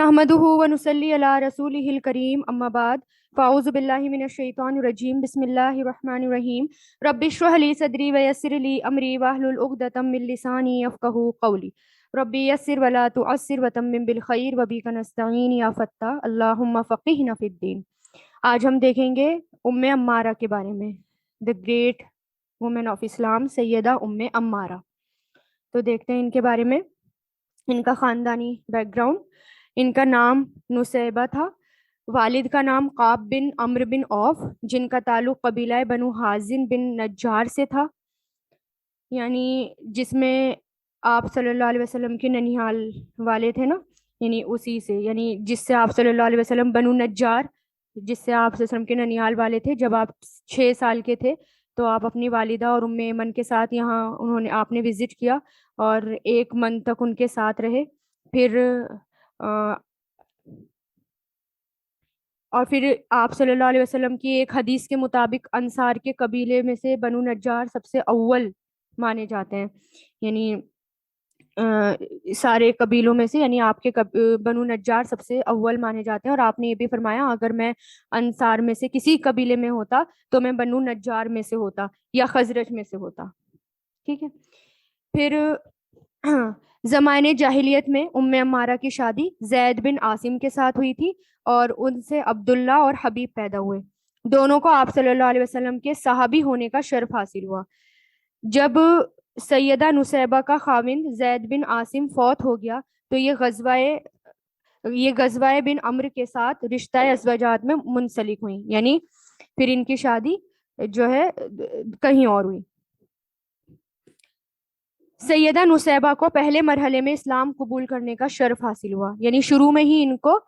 نحمده ونصلي على رسوله الكريم اما بعد فاعوذ بالله من الشیطان الرجیم بسم اللہ الرحمن الرحیم رب اشرح لي صدری ويسر لي امری واحلل عقدۃ من لسانی یفقهوا قولی رب یسر ولا تعسر وتمم بالخیر وبک نستعین یا فتاح اللهم فقہنا فی الدین۔ آج ہم دیکھیں گے عمارہ کے بارے میں، دا گریٹ وومن آف اسلام سیدہ عمارہ۔ تو دیکھتے ہیں ان کے بارے میں، ان کا خاندانی بیک گراؤنڈ۔ ان کا نام نسیبہ تھا، والد کا نام قاب بن عمرو بن عوف، جن کا تعلق قبیلہ بنو حازم بن نجار سے تھا، یعنی جس میں آپ صلی اللہ علیہ وسلم کے ننیحال والے تھے نا، یعنی اسی سے، یعنی جس سے آپ صلی اللہ علیہ وسلم بنو نجار، جس سے آپ صلی اللہ علیہ وسلم کے ننیحال والے تھے۔ جب آپ 6 سال کے تھے تو آپ اپنی والدہ اور ام ایمن کے ساتھ یہاں آپ نے وزٹ کیا اور 1 منتھ تک ان کے ساتھ رہے۔ پھر آپ صلی اللہ علیہ وسلم کی ایک حدیث کے مطابق انصار کے قبیلے میں سے بنو نجار سب سے اول مانے جاتے ہیں، یعنی سارے قبیلوں میں سے، یعنی آپ کے بنو نجار سب سے اول مانے جاتے ہیں۔ اور آپ نے یہ بھی فرمایا اگر میں انصار میں سے کسی قبیلے میں ہوتا تو میں بنو نجار میں سے ہوتا یا خزرج میں سے ہوتا، ٹھیک ہے۔ پھر زمانے جاہلیت میں عمارہ کی شادی زید بن عاصم کے ساتھ ہوئی تھی اور ان سے عبداللہ اور حبیب پیدا ہوئے۔ دونوں کو آپ صلی اللہ علیہ وسلم کے صحابی ہونے کا شرف حاصل ہوا۔ جب سیدہ نسیبہ کا خاوند زید بن عاصم فوت ہو گیا تو یہ غزوہ بن عمرو کے ساتھ رشتہ ازدواجات میں منسلک ہوئیں، یعنی پھر ان کی شادی جو ہے کہیں اور ہوئی۔ سیدہ نسیبہ کو پہلے مرحلے میں اسلام قبول کرنے کا شرف حاصل ہوا، یعنی شروع میں ہی ان کو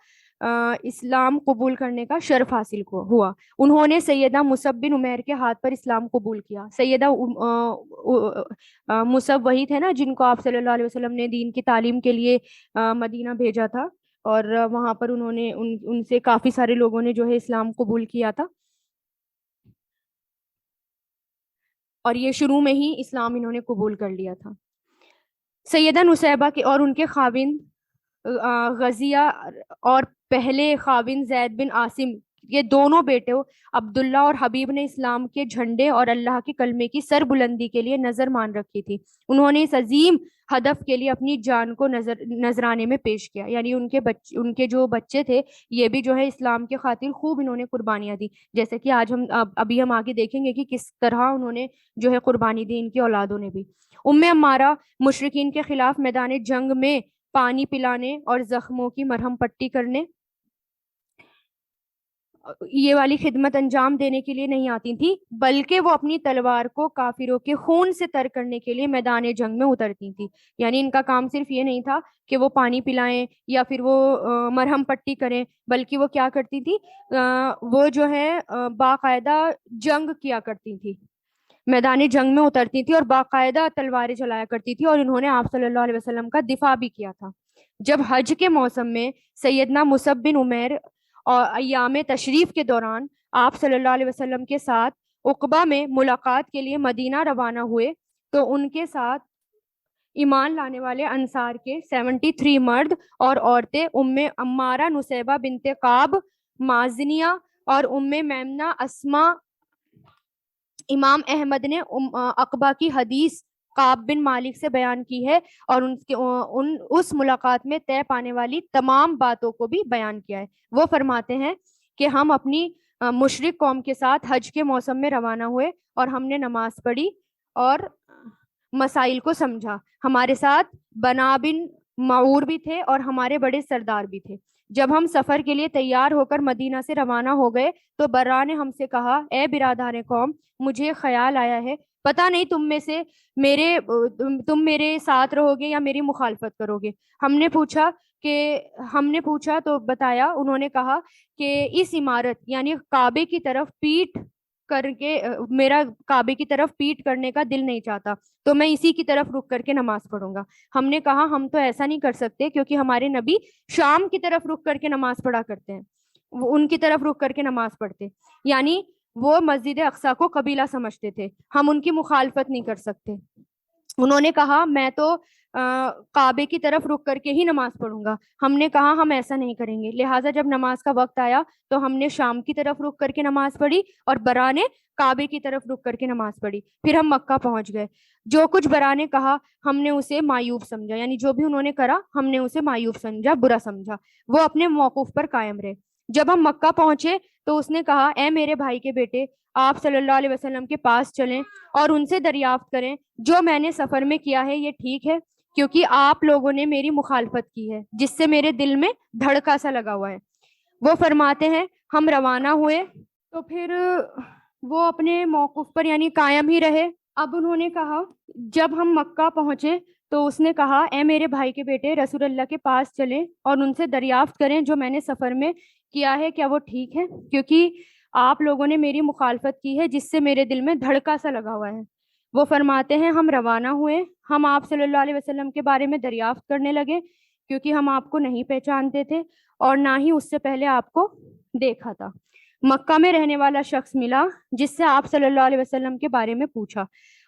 اسلام قبول کرنے کا شرف حاصل ہوا۔ انہوں نے سیدہ مصعب بن عمیر کے ہاتھ پر اسلام قبول کیا۔ سیدہ مصعب وہی تھے نا جن کو آپ صلی اللہ علیہ وسلم نے دین کی تعلیم کے لیے مدینہ بھیجا تھا، اور وہاں پر انہوں نے ان سے کافی سارے لوگوں نے جو ہے اسلام قبول کیا تھا، اور یہ شروع میں ہی اسلام انہوں نے قبول کر لیا تھا۔ سیدہ نسیبہ کے اور ان کے خاوند غزیہ اور پہلے خاوند زید بن عاصم، یہ دونوں بیٹے عبداللہ اور حبیب نے اسلام کے جھنڈے اور اللہ کے کلمے کی سر بلندی کے لیے نظر مان رکھی تھی۔ انہوں نے اس عظیم ہدف کے لیے اپنی جان کو نذرانے میں پیش کیا، یعنی ان کے جو بچے تھے یہ بھی جو ہے اسلام کے خاطر خوب انہوں نے قربانیاں دی، جیسے کہ آج ابھی ہم آگے دیکھیں گے کہ کس طرح انہوں نے جو ہے قربانی دی، ان کی اولادوں نے بھی۔ عمارہ مشرکین کے خلاف میدان جنگ میں پانی پلانے اور زخموں کی مرہم پٹی کرنے، یہ والی خدمت انجام دینے کے لیے نہیں آتی تھی، بلکہ وہ اپنی تلوار کو کافروں کے خون سے تر کرنے کے لیے میدان جنگ میں اترتی تھی۔ یعنی ان کا کام صرف یہ نہیں تھا کہ وہ پانی پلائیں یا پھر وہ مرہم پٹی کریں، بلکہ وہ کیا کرتی تھی، وہ جو ہے باقاعدہ جنگ کیا کرتی تھی، میدان جنگ میں اترتی تھی اور باقاعدہ تلواریں چلایا کرتی تھی، اور انہوں نے آپ صلی اللہ علیہ وسلم کا دفاع بھی کیا تھا۔ جب حج کے موسم میں سیدنا مصعب بن عمیر اور ایام تشریف کے دوران آپ صلی اللہ علیہ وسلم کے ساتھ عقبہ میں ملاقات کے لیے مدینہ روانہ ہوئے تو ان کے ساتھ ایمان لانے والے انصار کے 73 مرد اور عورتیں عمارہ نسیبہ بنت قاب، مازنیہ اور میمنہ اسماء۔ امام احمد نے عقبہ کی حدیث قاب بن مالک سے بیان کی ہے اور اس ملاقات میں طے پانے والی تمام باتوں کو بھی بیان کیا ہے۔ وہ فرماتے ہیں کہ ہم اپنی مشرک قوم کے ساتھ حج کے موسم میں روانہ ہوئے اور ہم نے نماز پڑھی اور مسائل کو سمجھا۔ ہمارے ساتھ بنا بن معور بھی تھے اور ہمارے بڑے سردار بھی تھے۔ جب ہم سفر کے لیے تیار ہو کر مدینہ سے روانہ ہو گئے تو برا نے ہم سے کہا، اے برادران قوم، مجھے خیال آیا ہے، پتہ نہیں تم میرے ساتھ رہو گے یا میری مخالفت کرو گے۔ ہم نے پوچھا تو بتایا، انہوں نے کہا کہ اس عمارت یعنی کعبے کی طرف میرا کعبے کی طرف پیٹ کرنے کا دل نہیں چاہتا، تو میں اسی کی طرف رک کر کے نماز پڑھوں گا۔ ہم نے کہا ہم تو ایسا نہیں کر سکتے کیونکہ ہمارے نبی شام کی طرف رک کر کے نماز پڑھا کرتے ہیں، وہ ان کی طرف رک کر کے نماز پڑھتے، یعنی وہ مسجد اقصیٰ کو قبیلہ سمجھتے تھے، ہم ان کی مخالفت نہیں کر سکتے۔ انہوں نے کہا میں تو کعبے کی طرف رک کر کے ہی نماز پڑھوں گا. ہم نے کہا ہم ایسا نہیں کریں گے. لہٰذا جب نماز کا وقت آیا تو ہم نے شام کی طرف رک کر کے نماز پڑھی اور برا نے کعبے کی طرف رک کر کے نماز پڑھی. پھر ہم مکہ پہنچ گئے. جو کچھ برا نے کہا ہم نے اسے معیوب سمجھا، یعنی جو بھی انہوں نے کرا ہم نے اسے معیوب سمجھا، برا سمجھا. وہ اپنے موقف پر قائم رہے. جب ہم مکہ پہنچے تو اس نے کہا اے میرے بھائی کے بیٹے، آپ صلی اللہ علیہ وسلم کے پاس چلیں اور ان سے دریافت کریں جو میں نے سفر میں کیا ہے یہ ٹھیک ہے، کیونکہ آپ لوگوں نے میری مخالفت کی ہے جس سے میرے دل میں دھڑکا سا لگا ہوا ہے. وہ فرماتے ہیں ہم روانہ ہوئے تو پھر وہ اپنے موقف پر یعنی قائم ہی رہے. اب انہوں نے کہا جب ہم مکہ پہنچے تو اس نے کہا اے میرے بھائی کے بیٹے، رسول اللہ کے پاس چلیں اور ان سے دریافت کریں جو میں نے سفر میں کیا ہے کیا وہ ٹھیک ہے، کیونکہ آپ لوگوں نے میری مخالفت کی ہے جس سے میرے دل میں دھڑکا سا لگا ہوا ہے. وہ فرماتے ہیں ہم روانہ ہوئے. ہم آپ صلی اللہ علیہ وسلم کے بارے میں دریافت کرنے لگے کیونکہ ہم آپ کو نہیں پہچانتے تھے اور نہ ہی اس سے پہلے آپ کو دیکھا تھا. مکہ میں رہنے والا شخص ملا جس سے آپ صلی اللہ علیہ وسلم کے بارے میں پوچھا.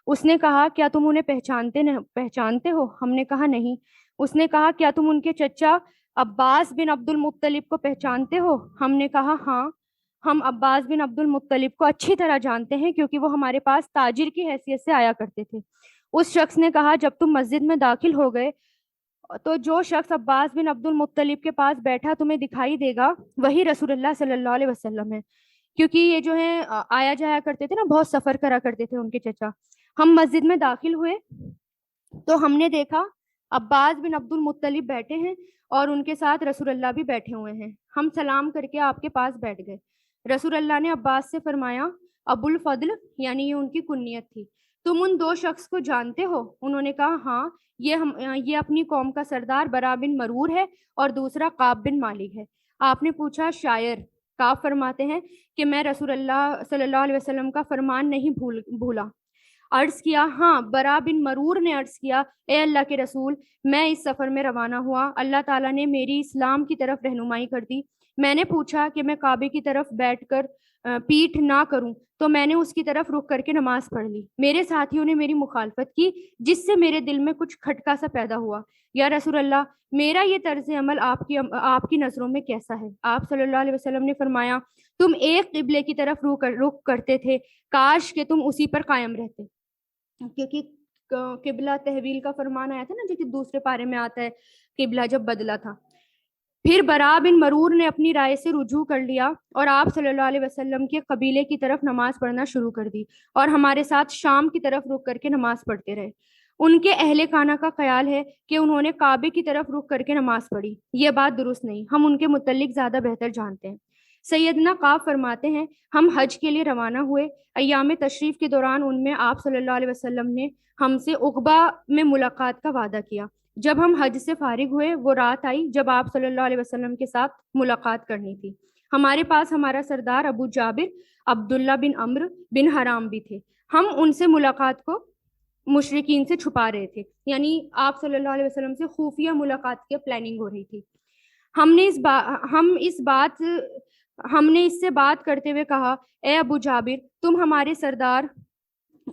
اس نے کہا کیا تم انہیں پہچانتے ہو؟ ہم نے کہا نہیں. اس نے کہا کیا تم ان کے چچا عباس بن عبد المطلب کو پہچانتے ہو؟ ہم نے کہا ہاں، ہم عباس بن عبد المطلب کو اچھی طرح جانتے ہیں کیونکہ وہ ہمارے پاس تاجر کی حیثیت سے آیا کرتے تھے. اس شخص نے کہا جب تم مسجد میں داخل ہو گئے تو جو شخص عباس بن عبد المطلب کے پاس بیٹھا تمہیں دکھائی دے گا وہی رسول اللہ صلی اللہ علیہ وسلم ہے، کیونکہ یہ جو ہے آیا جایا کرتے تھے نا، بہت سفر کرا کرتے تھے ان کے چچا. ہم مسجد میں داخل ہوئے تو ہم نے دیکھا عباس بن عبد المطلب بیٹھے ہیں اور ان کے ساتھ رسول اللہ بھی بیٹھے ہوئے ہیں. ہم سلام کر کے آپ کے پاس بیٹھ گئے. رسول اللہ نے عباس سے فرمایا ابو الفضل، یعنی یہ ان کی کنیت تھی، تم ان دو شخص کو جانتے ہو؟ انہوں نے کہا ہاں، یہ اپنی قوم کا سردار برا بن مرور ہے اور دوسرا قاب بن مالک ہے. آپ نے پوچھا شاعر؟ قاب فرماتے ہیں کہ میں رسول اللہ صلی اللہ علیہ وسلم کا فرمان نہیں بھولا. عرض کیا ہاں. برا بن مرور نے عرض کیا اے اللہ کے رسول، میں اس سفر میں روانہ ہوا، اللہ تعالیٰ نے میری اسلام کی طرف رہنمائی کر دی. میں نے پوچھا کہ میں کعبے کی طرف بیٹھ کر پیٹھ نہ کروں تو میں نے اس کی طرف رک کر کے نماز پڑھ لی. میرے ساتھیوں نے میری مخالفت کی جس سے میرے دل میں کچھ کھٹکا سا پیدا ہوا. یا رسول اللہ، میرا یہ طرز عمل آپ کی نظروں میں کیسا ہے؟ آپ صلی اللہ علیہ وسلم نے فرمایا تم ایک قبلے کی طرف رخ کرتے تھے، کاش کہ تم اسی پر قائم رہتے. کیونکہ قبلہ تحویل کا فرمان آیا تھا نا، جو کہ دوسرے پارے میں آتا ہے قبلہ جب بدلا تھا. پھر برا بن مرور نے اپنی رائے سے رجوع کر لیا اور آپ صلی اللہ علیہ وسلم کے قبیلے کی طرف نماز پڑھنا شروع کر دی اور ہمارے ساتھ شام کی طرف رک کر کے نماز پڑھتے رہے. ان کے اہل خانہ کا خیال ہے کہ انہوں نے کعبے کی طرف رک کر کے نماز پڑھی. یہ بات درست نہیں، ہم ان کے متعلق زیادہ بہتر جانتے ہیں. سیدنا قاب فرماتے ہیں ہم حج کے لیے روانہ ہوئے. ایام تشریف کے دوران ان میں آپ صلی اللہ علیہ وسلم نے ہم سے عقبہ میں ملاقات کا وعدہ کیا. جب ہم حج سے فارغ ہوئے وہ رات آئی جب آپ صلی اللہ علیہ وسلم کے ساتھ ملاقات کرنی تھی. ہمارے پاس ہمارا سردار ابو جابر عبداللہ بن عمرو بن حرام بھی تھے. ہم ان سے ملاقات کو مشرکین سے چھپا رہے تھے، یعنی آپ صلی اللہ علیہ وسلم سے خفیہ ملاقات کی پلاننگ ہو رہی تھی. ہم نے اس سے بات کرتے ہوئے کہا اے ابو جابر، تم ہمارے سردار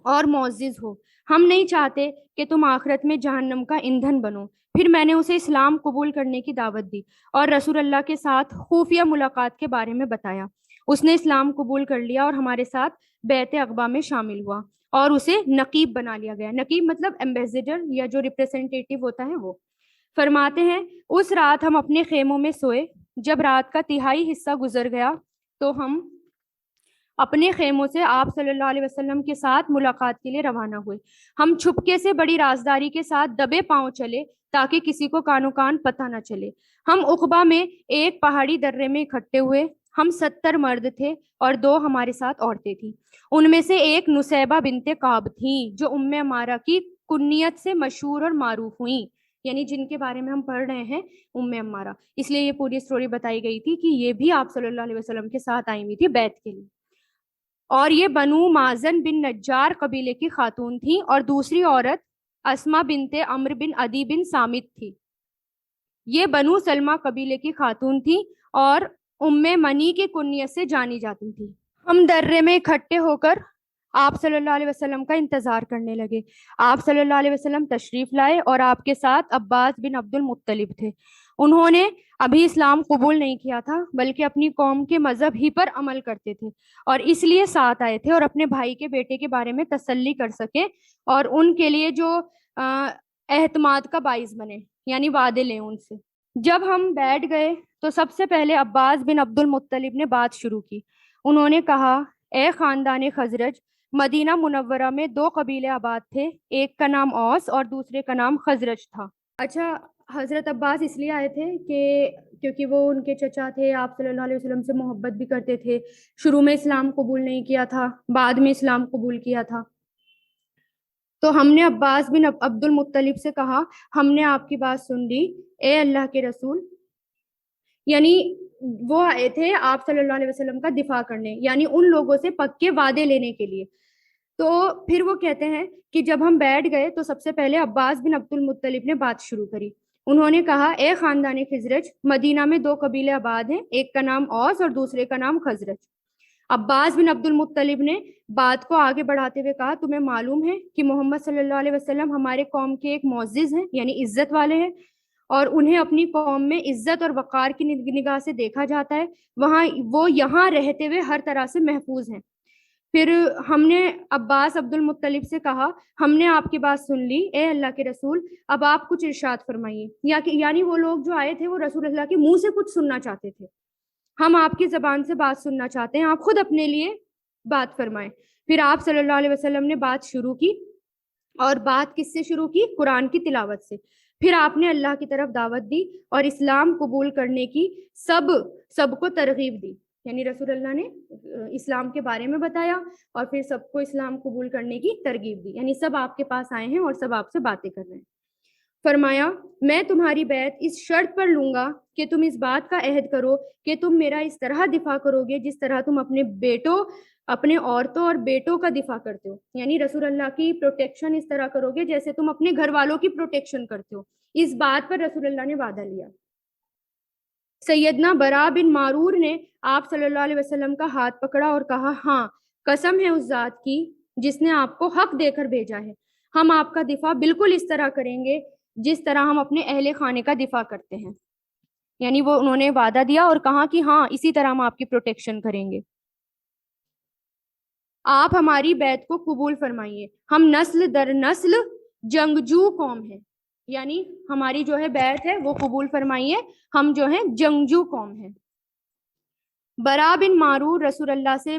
اور معزز ہو، ہم نہیں چاہتے کہ تم آخرت میں جہنم کا ایندھن بنو. پھر میں نے اسے اسلام قبول کرنے کی دعوت دی اور رسول اللہ کے ساتھ خفیہ ملاقات کے بارے میں بتایا. اس نے اسلام قبول کر لیا اور ہمارے ساتھ بیعت عقبہ میں شامل ہوا اور اسے نقیب بنا لیا گیا. نقیب مطلب ایمبیسیڈر یا جو ریپریزنٹیٹیو ہوتا ہے وہ. فرماتے ہیں اس رات ہم اپنے خیموں میں سوئے. جب رات کا تہائی حصہ گزر گیا تو ہم اپنے خیموں سے آپ صلی اللہ علیہ وسلم کے ساتھ ملاقات کے لیے روانہ ہوئے. ہم چھپکے سے بڑی رازداری کے ساتھ دبے پاؤں چلے تاکہ کسی کو کانو کان پتہ نہ چلے. ہم عقبہ میں ایک پہاڑی درے میں اکٹھے ہوئے. ہم 70 مرد تھے اور 2 ہمارے ساتھ عورتیں تھیں. ان میں سے ایک نسیبہ بنت کعب تھیں جو ام عمارہ کی کنیت سے مشہور اور معروف ہوئیں، یعنی جن کے بارے میں ہم پڑھ رہے ہیں ام عمارہ. اس لیے یہ پوری سٹوری بتائی گئی تھی کہ یہ بھی آپ صلی اللہ علیہ وسلم کے ساتھ آئی ہوئی تھی بیعت کے لیے. اور یہ بنو مازن بن نجار قبیلے کی خاتون تھی اور دوسری عورت اسما بنت عمرو بن عدی بن سامت تھی. یہ بنو سلمہ قبیلے کی خاتون تھی اور ام منی کی کنیت سے جانی جاتی تھی. ہم درے میں اکٹھے ہو کر آپ صلی اللہ علیہ وسلم کا انتظار کرنے لگے۔ آپ صلی اللہ علیہ وسلم تشریف لائے اور آپ کے ساتھ عباس بن عبد المطلب تھے۔ انہوں نے ابھی اسلام قبول نہیں کیا تھا بلکہ اپنی قوم کے مذہب ہی پر عمل کرتے تھے، اور اس لیے ساتھ آئے تھے اور اپنے بھائی کے بیٹے کے بارے میں تسلی کر سکے اور ان کے لیے جو اعتماد کا باعث بنے، یعنی وعدے لیں ان سے۔ جب ہم بیٹھ گئے تو سب سے پہلے عباس بن عبد المطلب نے بات شروع کی۔ انہوں نے کہا، اے خاندان خزرج، مدینہ منورہ میں دو قبیلے آباد تھے، ایک کا نام اوس اور دوسرے کا نام خزرج تھا۔ اچھا، حضرت عباس اس لیے آئے تھے کہ کیونکہ وہ ان کے چچا تھے، آپ صلی اللہ علیہ وسلم سے محبت بھی کرتے تھے، شروع میں اسلام قبول نہیں کیا تھا، بعد میں اسلام قبول کیا تھا۔ تو ہم نے عباس بن عبد المطلب سے کہا، ہم نے آپ کی بات سن لی، اے اللہ کے رسول، یعنی وہ آئے تھے آپ صلی اللہ علیہ وسلم کا دفاع کرنے، یعنی ان لوگوں سے پکے وعدے لینے کے لیے۔ تو پھر وہ کہتے ہیں کہ جب ہم بیٹھ گئے تو سب سے پہلے عباس بن عبد المطلب نے بات شروع کری۔ انہوں نے کہا، اے خاندان خزرج، مدینہ میں دو قبیلے آباد ہیں، ایک کا نام اوس اور دوسرے کا نام خزرج۔ عباس بن عبد المطلب نے بات کو آگے بڑھاتے ہوئے کہا، تمہیں معلوم ہے کہ محمد صلی اللہ علیہ وسلم ہمارے قوم کے ایک معزز ہیں، یعنی عزت والے ہیں، اور انہیں اپنی قوم میں عزت اور وقار کی نگاہ سے دیکھا جاتا ہے، وہ یہاں رہتے ہوئے ہر طرح سے محفوظ ہیں۔ پھر ہم نے عباس عبد المطلب سے کہا، ہم نے آپ کی بات سن لی، اے اللہ کے رسول، اب آپ کچھ ارشاد فرمائیے۔ یعنی وہ لوگ جو آئے تھے وہ رسول اللہ کے منہ سے کچھ سننا چاہتے تھے، ہم آپ کی زبان سے بات سننا چاہتے ہیں، آپ خود اپنے لیے بات فرمائیں۔ پھر آپ صلی اللہ علیہ وسلم نے بات شروع کی، اور بات کس سے شروع کی؟ قرآن کی تلاوت سے۔ پھر آپ نے اللہ کی طرف دعوت دی اور اسلام قبول کرنے کی سب کو ترغیب دی، یعنی رسول اللہ نے اسلام کے بارے میں بتایا اور پھر سب کو اسلام قبول کرنے کی ترغیب دی، یعنی سب آپ کے پاس آئے ہیں اور سب آپ سے باتیں کر رہے ہیں۔ فرمایا، میں تمہاری بیعت اس شرط پر لوں گا کہ تم اس بات کا عہد کرو کہ تم میرا اس طرح دفاع کرو گے جس طرح تم اپنے عورتوں اور بیٹوں کا دفاع کرتے ہو، یعنی رسول اللہ کی پروٹیکشن اس طرح کرو گے جیسے تم اپنے گھر والوں کی پروٹیکشن کرتے ہو۔ اس بات پر رسول اللہ نے وعدہ لیا۔ سیدنا برا بن معرور نے آپ صلی اللہ علیہ وسلم کا ہاتھ پکڑا اور کہا، ہاں، قسم ہے اس ذات کی جس نے آپ کو حق دے کر بھیجا ہے، ہم آپ کا دفاع بالکل اس طرح کریں گے جس طرح ہم اپنے اہل خانے کا دفاع کرتے ہیں، یعنی انہوں نے وعدہ دیا اور کہا کہ ہاں، اسی طرح ہم آپ کی پروٹیکشن کریں گے۔ آپ ہماری بیعت کو قبول فرمائیے، ہم نسل در نسل جنگجو قوم ہیں، یعنی ہماری جو ہے بیعت ہے وہ قبول فرمائیے، ہم جو ہیں جنگجو قوم ہیں۔ برا بن معرور رسول اللہ سے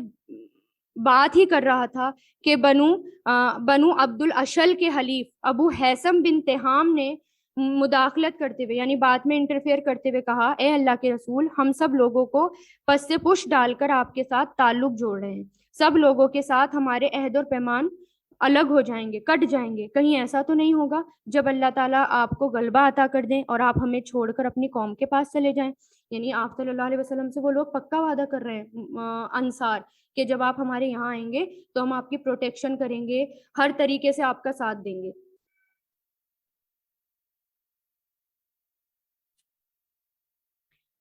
بات ہی کر رہا تھا کہ بنو عبد الاشل کے حلیف ابو حیثم بن تہام نے مداخلت کرتے ہوئے، یعنی بات میں انٹرفیئر کرتے ہوئے کہا، اے اللہ کے رسول، ہم سب لوگوں کو پس سے پش ڈال کر آپ کے ساتھ تعلق جوڑ رہے ہیں، سب لوگوں کے ساتھ ہمارے عہد اور پیمان الگ ہو جائیں گے، کٹ جائیں گے، کہیں ایسا تو نہیں ہوگا جب اللہ تعالیٰ آپ کو غلبہ عطا کر دیں اور آپ ہمیں چھوڑ کر اپنی قوم کے پاس چلے جائیں۔ یعنی آپ صلی اللہ علیہ وسلم سے وہ لوگ پکا وعدہ کر رہے ہیں انصار کہ جب آپ ہمارے یہاں آئیں گے تو ہم آپ کی پروٹیکشن کریں گے، ہر طریقے سے آپ کا ساتھ دیں گے۔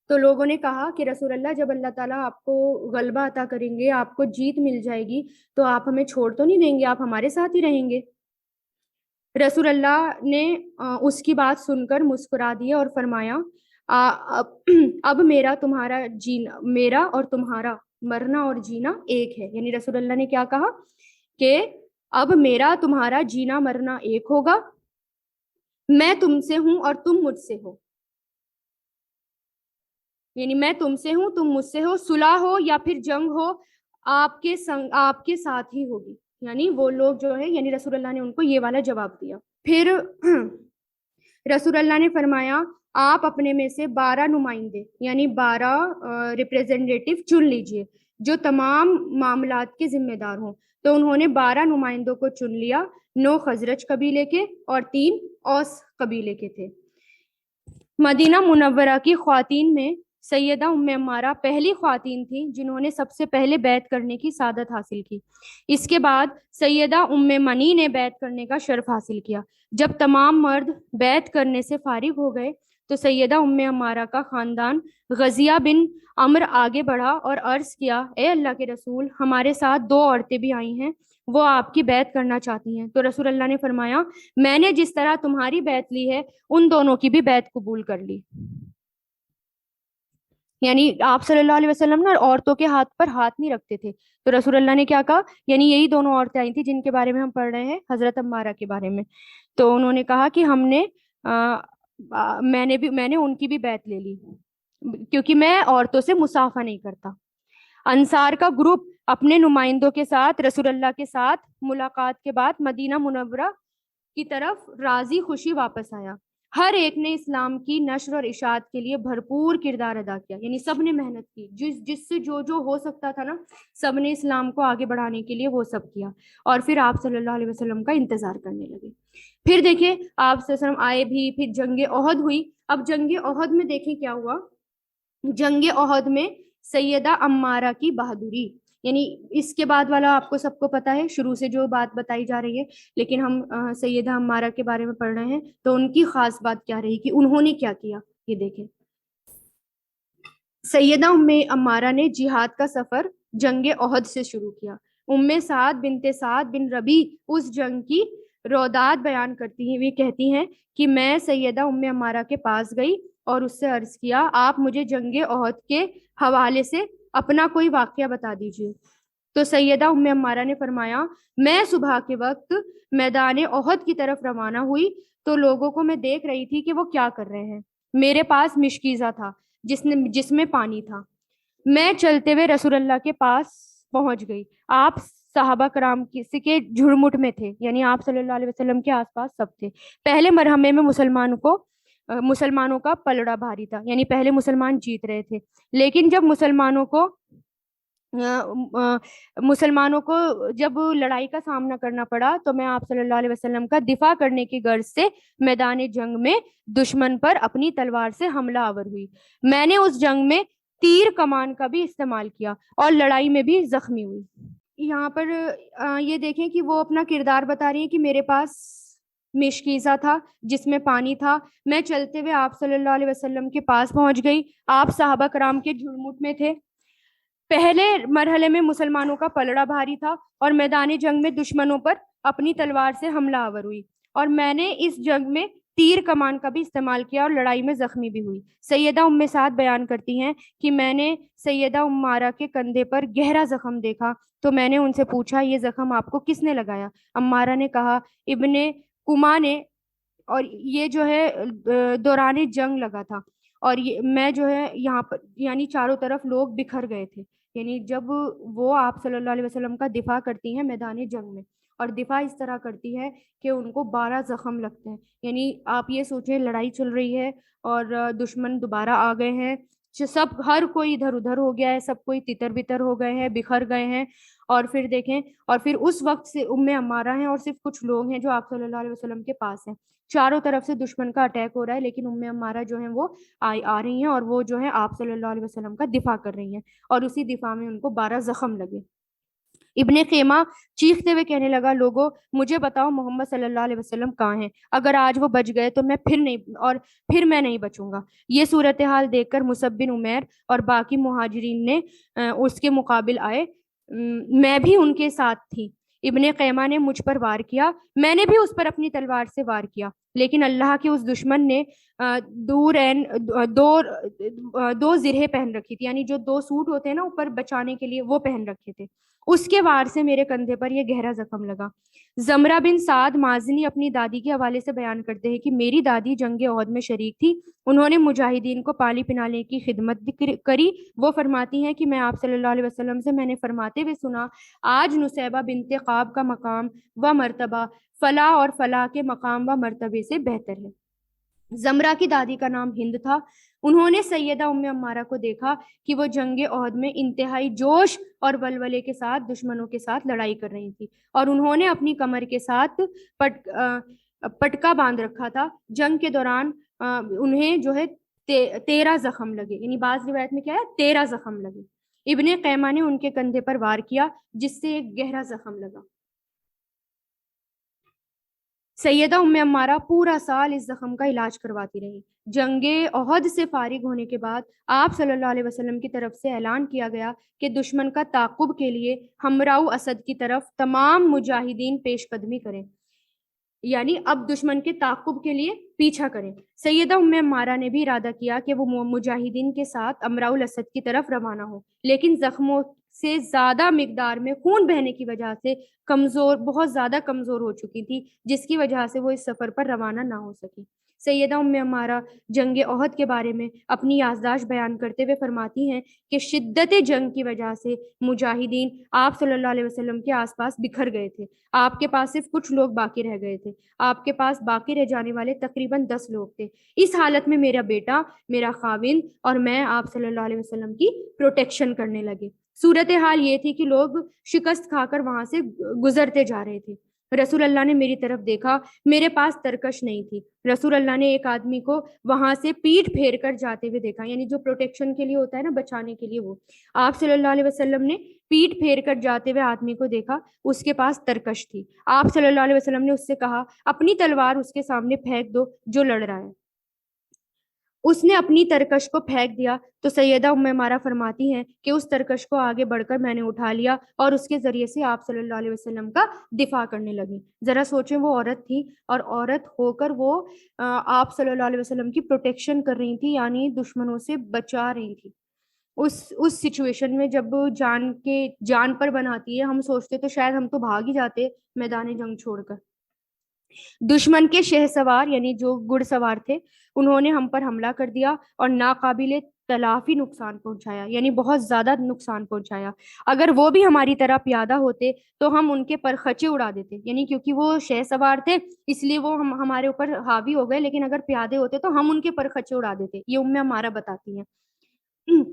تو لوگوں نے کہا کہ رسول اللہ، جب اللہ تعالیٰ آپ کو غلبہ عطا کریں گے، آپ کو جیت مل جائے گی، تو آپ ہمیں چھوڑ تو نہیں دیں گے، آپ ہمارے ساتھ ہی رہیں گے؟ رسول اللہ نے اس کی بات سن کر مسکرا دیا اور فرمایا، اب میرا اور تمہارا مرنا اور جینا ایک ہے، یعنی رسول اللہ نے کیا کہا کہ اب میرا تمہارا جینا مرنا ایک ہوگا، میں تم سے ہوں اور تم مجھ سے ہو، یعنی میں تم سے ہوں، تم مجھ سے ہو، صلح ہو یا پھر جنگ ہو، آپ کے ساتھ ہی ہوگی۔ یعنی وہ لوگ جو ہے، یعنی رسول اللہ نے ان کو یہ والا جواب دیا۔ پھر رسول اللہ نے فرمایا، آپ اپنے میں سے 12 نمائندے یعنی 12 ریپریزنٹیٹیو چن لیجئے جو تمام معاملات کے ذمہ دار ہوں۔ تو انہوں نے 12 نمائندوں کو چن لیا، 9 خزرج قبیلے کے اور 3 اوس قبیلے کے تھے۔ مدینہ منورہ کی خواتین میں سیدہ ام عمارہ پہلی خواتین تھیں جنہوں نے سب سے پہلے بیعت کرنے کی سعادت حاصل کی۔ اس کے بعد سیدہ ام منی نے بیعت کرنے کا شرف حاصل کیا۔ جب تمام مرد بیعت کرنے سے فارغ ہو گئے تو سیدہ ام عمارہ کا خاندان غزیہ بن عمر آگے بڑھا اور عرض کیا، اے اللہ کے رسول، ہمارے ساتھ 2 عورتیں بھی آئی ہیں، وہ آپ کی بیعت کرنا چاہتی ہیں۔ تو رسول اللہ نے فرمایا میں نے جس طرح تمہاری بیعت لی ہے ان دونوں کی بھی بیعت قبول کر لی۔ یعنی آپ صلی اللہ علیہ وسلم نا عورتوں کے ہاتھ پر ہاتھ نہیں رکھتے تھے۔ تو رسول اللہ نے کیا کہا، یعنی یہی دونوں عورتیں آئی تھیں جن کے بارے میں ہم پڑھ رہے ہیں، حضرت عمارہ کے بارے میں، تو انہوں نے کہا کہ ہم نے میں نے ان کی بھی بیعت لے لی کیونکہ میں عورتوں سے مصافحہ نہیں کرتا۔ انصار کا گروپ اپنے نمائندوں کے ساتھ رسول اللہ کے ساتھ ملاقات کے بعد مدینہ منورہ کی طرف راضی خوشی واپس آیا۔ ہر ایک نے اسلام کی نشر اور اشاعت کے لیے بھرپور کردار ادا کیا، یعنی سب نے محنت کی، جس سے جو ہو سکتا تھا نا، سب نے اسلام کو آگے بڑھانے کے لیے وہ سب کیا، اور پھر آپ صلی اللہ علیہ وسلم کا انتظار کرنے لگے۔ پھر دیکھیں آپ صلی اللہ علیہ وسلم آئے بھی، پھر جنگ احد ہوئی۔ اب جنگ احد میں دیکھیں کیا ہوا۔ جنگ احد میں سیدہ عمارہ کی بہادری، یعنی اس کے بعد والا آپ کو سب کو پتا ہے، شروع سے جو بات بتائی جا رہی ہے، لیکن ہم سیدہ عمارہ کے بارے میں پڑھ رہے ہیں تو ان کی خاص بات کیا رہی کہ انہوں نے کیا کیا، یہ دیکھیں۔ سیدہ ام عمارہ نے جہاد کا سفر جنگ احد سے شروع کیا۔ ام سعد بنت سعد بن ربی اس جنگ کی رودات بیان کرتی ہیں، وہ کہتی ہیں کہ میں سیدہ ام عمارہ کے پاس گئی اور اس سے عرض کیا آپ مجھے جنگ احد کے حوالے سے اپنا کوئی واقعہ بتا دیجیے۔ تو سیدہ ام عمارہ نے فرمایا میں صبح کے وقت میدان احد کی طرف روانہ ہوئی تو لوگوں کو میں دیکھ رہی تھی کہ وہ کیا کر رہے ہیں۔ میرے پاس مشکیزہ تھا جس میں پانی تھا۔ میں چلتے ہوئے رسول اللہ کے پاس پہنچ گئی۔ آپ صحابہ کرام کسی کے جھرمٹ میں تھے، یعنی آپ صلی اللہ علیہ وسلم کے آس پاس سب تھے۔ پہلے مرحلے میں مسلمانوں کا پلڑا بھاری تھا، یعنی پہلے مسلمان جیت رہے تھے، لیکن جب مسلمانوں کو جب لڑائی کا سامنا کرنا پڑا تو میں آپ صلی اللہ علیہ وسلم کا دفاع کرنے کی غرض سے میدان جنگ میں دشمن پر اپنی تلوار سے حملہ آور ہوئی۔ میں نے اس جنگ میں تیر کمان کا بھی استعمال کیا اور لڑائی میں بھی زخمی ہوئی۔ یہاں پر یہ دیکھیں کہ وہ اپنا کردار بتا رہی ہیں کہ میرے پاس مشکیزہ تھا جس میں پانی تھا، میں چلتے ہوئے آپ صلی اللہ علیہ وسلم کے پاس پہنچ گئی، آپ صحابہ کرام کے جھرمٹ میں تھے۔ پہلے مرحلے میں مسلمانوں کا پلڑا بھاری تھا اور میدان جنگ میں دشمنوں پر اپنی تلوار سے حملہ آور ہوئی، اور میں نے اس جنگ میں تیر کمان کا بھی استعمال کیا اور لڑائی میں زخمی بھی ہوئی۔ سیدہ ام سعد بیان کرتی ہیں کہ میں نے سیدہ عمارہ کے کندھے پر گہرا زخم دیکھا تو میں نے ان سے پوچھا یہ زخم آپ کو کس نے لگایا؟ عمارہ نے کہا ابن کما نے، اور یہ جو ہے دوران جنگ لگا تھا، اور میں جو ہے یہاں پر یعنی چاروں طرف لوگ بکھر گئے تھے، یعنی جب وہ آپ صلی اللہ علیہ وسلم کا دفاع کرتی ہیں میدان جنگ میں، اور دفاع اس طرح کرتی ہے کہ ان کو 12 زخم لگتے ہیں، یعنی آپ یہ سوچیں لڑائی چل رہی ہے اور دشمن دوبارہ آ گئے ہیں، سب ہر کوئی ادھر ادھر ہو گیا ہے، سب کوئی تتر بتر ہو گئے ہیں، بکھر گئے ہیں، اور پھر دیکھیں، اور پھر اس وقت سے ام عمارہ ہیں اور صرف کچھ لوگ ہیں جو آپ صلی اللہ علیہ وسلم کے پاس ہیں، چاروں طرف سے دشمن کا اٹیک ہو رہا ہے، لیکن ام عمارہ جو ہیں وہ آ رہی ہیں اور وہ جو ہے آپ صلی اللہ علیہ وسلم کا دفاع کر رہی ہیں، اور اسی دفاع میں ان کو 12 زخم لگے۔ ابن خیمہ چیختے ہوئے کہنے لگا لوگوں مجھے بتاؤ محمد صلی اللہ علیہ وسلم کہاں ہیں، اگر آج وہ بچ گئے تو پھر میں نہیں بچوں گا۔ یہ صورتحال دیکھ کر مصعب بن عمیر اور باقی مہاجرین نے اس کے مقابل آئے، میں بھی ان کے ساتھ تھی۔ ابن قیمہ نے مجھ پر وار کیا، میں نے بھی اس پر اپنی تلوار سے وار کیا، لیکن اللہ کے اس دشمن نے دو زرہیں پہن رکھی تھی، یعنی جو 2 سوٹ ہوتے ہیں نا اوپر بچانے کے لیے، وہ پہن رکھے تھے، اس کے وار سے میرے کندھے پر یہ گہرا زخم لگا۔ زمرہ بن سعد مازنی اپنی دادی کے حوالے سے بیان کرتے ہیں کہ میری دادی جنگ احد میں شریک تھی، انہوں نے مجاہدین کو پانی پلانے کی خدمت کری۔ وہ فرماتی ہیں کہ میں آپ صلی اللہ علیہ وسلم سے میں نے فرماتے ہوئے سنا آج نصیبہ بنت قاب کا مقام و مرتبہ فلاں اور فلاں کے مقام و مرتبے سے بہتر ہے۔ زمرہ کی دادی کا نام ہند تھا، انہوں نے سیدہ ام عمارہ کو دیکھا کہ وہ جنگ احد میں انتہائی جوش اور ولولے کے ساتھ دشمنوں کے ساتھ لڑائی کر رہی تھی، اور انہوں نے اپنی کمر کے ساتھ پٹکا باندھ رکھا تھا۔ جنگ کے دوران انہیں جو ہے 13 زخم لگے، یعنی بعض روایت میں کیا ہے 13 زخم لگے۔ ابن قیمہ نے ان کے کندھے پر وار کیا جس سے ایک گہرا زخم لگا۔ سیدہ ام عمارہ پورا سال اس زخم کا علاج کرواتی رہی، جنگ احد سے فارغ ہونے کے بعد آپ صلی اللہ علیہ وسلم کی طرف سے اعلان کیا گیا کہ دشمن کا تعاقب کے لیے ہمراہ اسد کی طرف تمام مجاہدین پیش قدمی کریں، یعنی اب دشمن کے تعاقب کے لیے پیچھا کریں۔ سیدہ ام عمارہ نے بھی ارادہ کیا کہ وہ مجاہدین کے ساتھ امراء الاسد کی طرف روانہ ہو، لیکن زخموں سے زیادہ مقدار میں خون بہنے کی وجہ سے بہت زیادہ کمزور ہو چکی تھی، جس کی وجہ سے وہ اس سفر پر روانہ نہ ہو سکی۔ سیدہ ام عمارہ جنگ احد کے بارے میں اپنی یادداشت بیان کرتے ہوئے فرماتی ہیں کہ شدت جنگ کی وجہ سے مجاہدین آپ صلی اللہ علیہ وسلم کے آس پاس بکھر گئے تھے، آپ کے پاس صرف کچھ لوگ باقی رہ گئے تھے، آپ کے پاس باقی رہ جانے والے تقریباً 10 لوگ تھے۔ اس حالت میں میرا بیٹا، میرا خاوند اور میں آپ صلی اللہ علیہ وسلم کی پروٹیکشن کرنے لگے۔ صورتحال یہ تھی کہ لوگ شکست کھا کر وہاں سے گزرتے جا رہے تھے۔ رسول اللہ نے میری طرف دیکھا، میرے پاس ترکش نہیں تھی۔ رسول اللہ نے ایک آدمی کو وہاں سے پیٹھ پھیر کر جاتے ہوئے دیکھا، یعنی جو پروٹیکشن کے لیے ہوتا ہے نا، بچانے کے لیے، وہ آپ صلی اللہ علیہ وسلم نے پیٹھ پھیر کر جاتے ہوئے آدمی کو دیکھا، اس کے پاس ترکش تھی۔ آپ صلی اللہ علیہ وسلم نے اس سے کہا اپنی تلوار اس کے سامنے پھینک دو جو لڑ رہا ہے۔ اس نے اپنی ترکش کو پھینک دیا تو سیدہ ام عمارہ فرماتی ہیں کہ اس ترکش کو آگے بڑھ کر میں نے اٹھا لیا اور اس کے ذریعے سے آپ صلی اللہ علیہ وسلم کا دفاع کرنے لگی۔ ذرا سوچیں، وہ عورت تھی اور عورت ہو کر وہ آپ صلی اللہ علیہ وسلم کی پروٹیکشن کر رہی تھی، یعنی دشمنوں سے بچا رہی تھی۔ اس سچویشن میں جب جان پر بناتی ہے، ہم سوچتے تو شاید ہم تو بھاگ ہی جاتے میدان جنگ چھوڑ کر۔ دشمن کے شہ سوار یعنی جو گھڑ سوار تھے، انہوں نے ہم پر حملہ کر دیا اور ناقابل تلافی نقصان پہنچایا، یعنی بہت زیادہ نقصان پہنچایا۔ اگر وہ بھی ہماری طرح پیادہ ہوتے تو ہم ان کے پرخچے اڑا دیتے، یعنی کیونکہ وہ شہ سوار تھے اس لیے وہ ہمارے اوپر حاوی ہو گئے، لیکن اگر پیادے ہوتے تو ہم ان کے پرخچے اڑا دیتے۔ یہ ام عمارہ بتاتی ہیں۔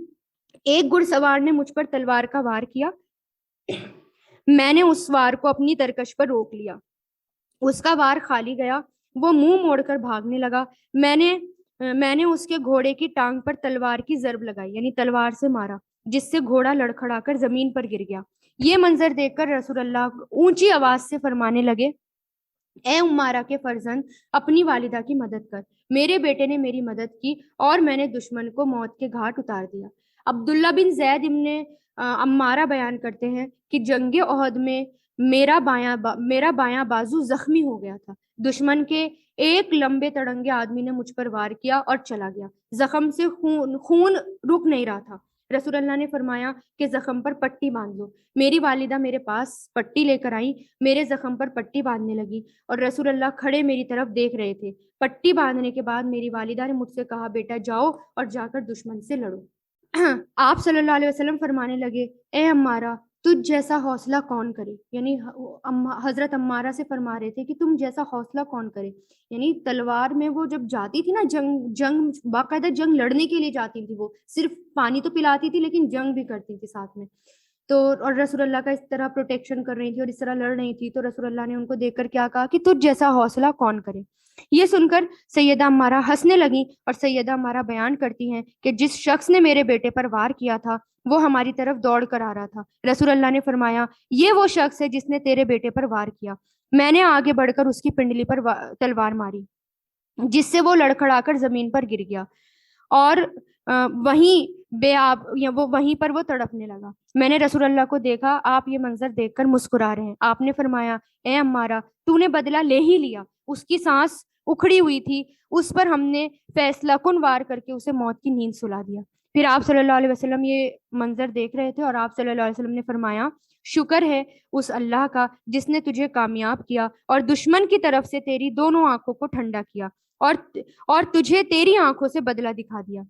ایک گھڑ سوار نے مجھ پر تلوار کا وار کیا، میں نے اس وار کو اپنی ترکش پر روک لیا، اس کا وار خالی گیا، وہ منہ موڑ کر بھاگنے لگا۔ میں نے اس کے گھوڑے کی ٹانگ پر تلوار کی ضرب لگائی، یعنی تلوار سے مارا، جس سے گھوڑا لڑکھڑا کر زمین پر گر گیا۔ یہ منظر دیکھ کر رسول اللہ اونچی آواز سے فرمانے لگے، اے عمارہ کے فرزند، اپنی والدہ کی مدد کر۔ میرے بیٹے نے میری مدد کی اور میں نے دشمن کو موت کے گھاٹ اتار دیا۔ عبداللہ بن زید ابن عمارہ بیان کرتے ہیں کہ جنگ احد میں میرا بایاں بازو زخمی ہو گیا تھا۔ دشمن کے ایک لمبے تڑنگے آدمی نے مجھ پر وار کیا اور چلا گیا۔ زخم سے خون رک نہیں رہا تھا۔ رسول اللہ نے فرمایا کہ زخم پر پٹی باندھ لو۔ میری والدہ میرے پاس پٹی لے کر آئی، میرے زخم پر پٹی باندھنے لگی اور رسول اللہ کھڑے میری طرف دیکھ رہے تھے۔ پٹی باندھنے کے بعد میری والدہ نے مجھ سے کہا، بیٹا جاؤ اور جا کر دشمن سے لڑو۔ آپ صلی اللہ علیہ وسلم فرمانے لگے، اے عمارہ، تجھ جیسا حوصلہ کون کرے، یعنی حضرت عمارہ سے فرما رہے تھے کہ تم جیسا حوصلہ کون کرے، یعنی تلوار میں وہ جب جاتی تھی نا جنگ باقاعدہ جنگ لڑنے کے لیے جاتی تھی، وہ صرف پانی تو پلاتی تھی لیکن جنگ بھی کرتی تھی ساتھ میں، تو اور رسول اللہ کا اس طرح پروٹیکشن کر رہی تھی اور اس طرح لڑ رہی تھی، تو رسول اللہ نے ان کو دیکھ کر کیا کہا کہ تجھ جیسا حوصلہ کون کرے۔ یہ سن کر سیدہ عمارہ ہنسنے لگیں اور سیدہ عمارہ بیان کرتی ہیں کہ جس شخص نے میرے بیٹے پر وار کیا تھا وہ ہماری طرف دوڑ کر آ رہا تھا۔ رسول اللہ نے فرمایا، یہ وہ شخص ہے جس نے تیرے بیٹے پر وار کیا۔ میں نے آگے بڑھ کر اس کی پنڈلی پر تلوار ماری، جس سے وہ لڑکھڑا کر زمین پر گر گیا اور وہیں پر وہ تڑپنے لگا۔ میں نے رسول اللہ کو دیکھا، آپ یہ منظر دیکھ کر مسکرا رہے ہیں۔ آپ نے فرمایا، اے عمارہ، تو نے بدلہ لے ہی لیا۔ اس کی سانس اکھڑی ہوئی تھی، اس پر ہم نے فیصلہ کن وار کر کے اسے موت کی نیند سلا دیا۔ پھر آپ صلی اللہ علیہ وسلم یہ منظر دیکھ رہے تھے اور آپ صلی اللہ علیہ وسلم نے فرمایا، شکر ہے اس اللہ کا جس نے تجھے کامیاب کیا اور دشمن کی طرف سے تیری دونوں آنکھوں کو ٹھنڈا کیا اور تجھے تیری آنکھوں سے بدلہ دکھا دیا۔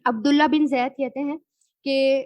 عبداللہ بن زید کہتے ہیں کہ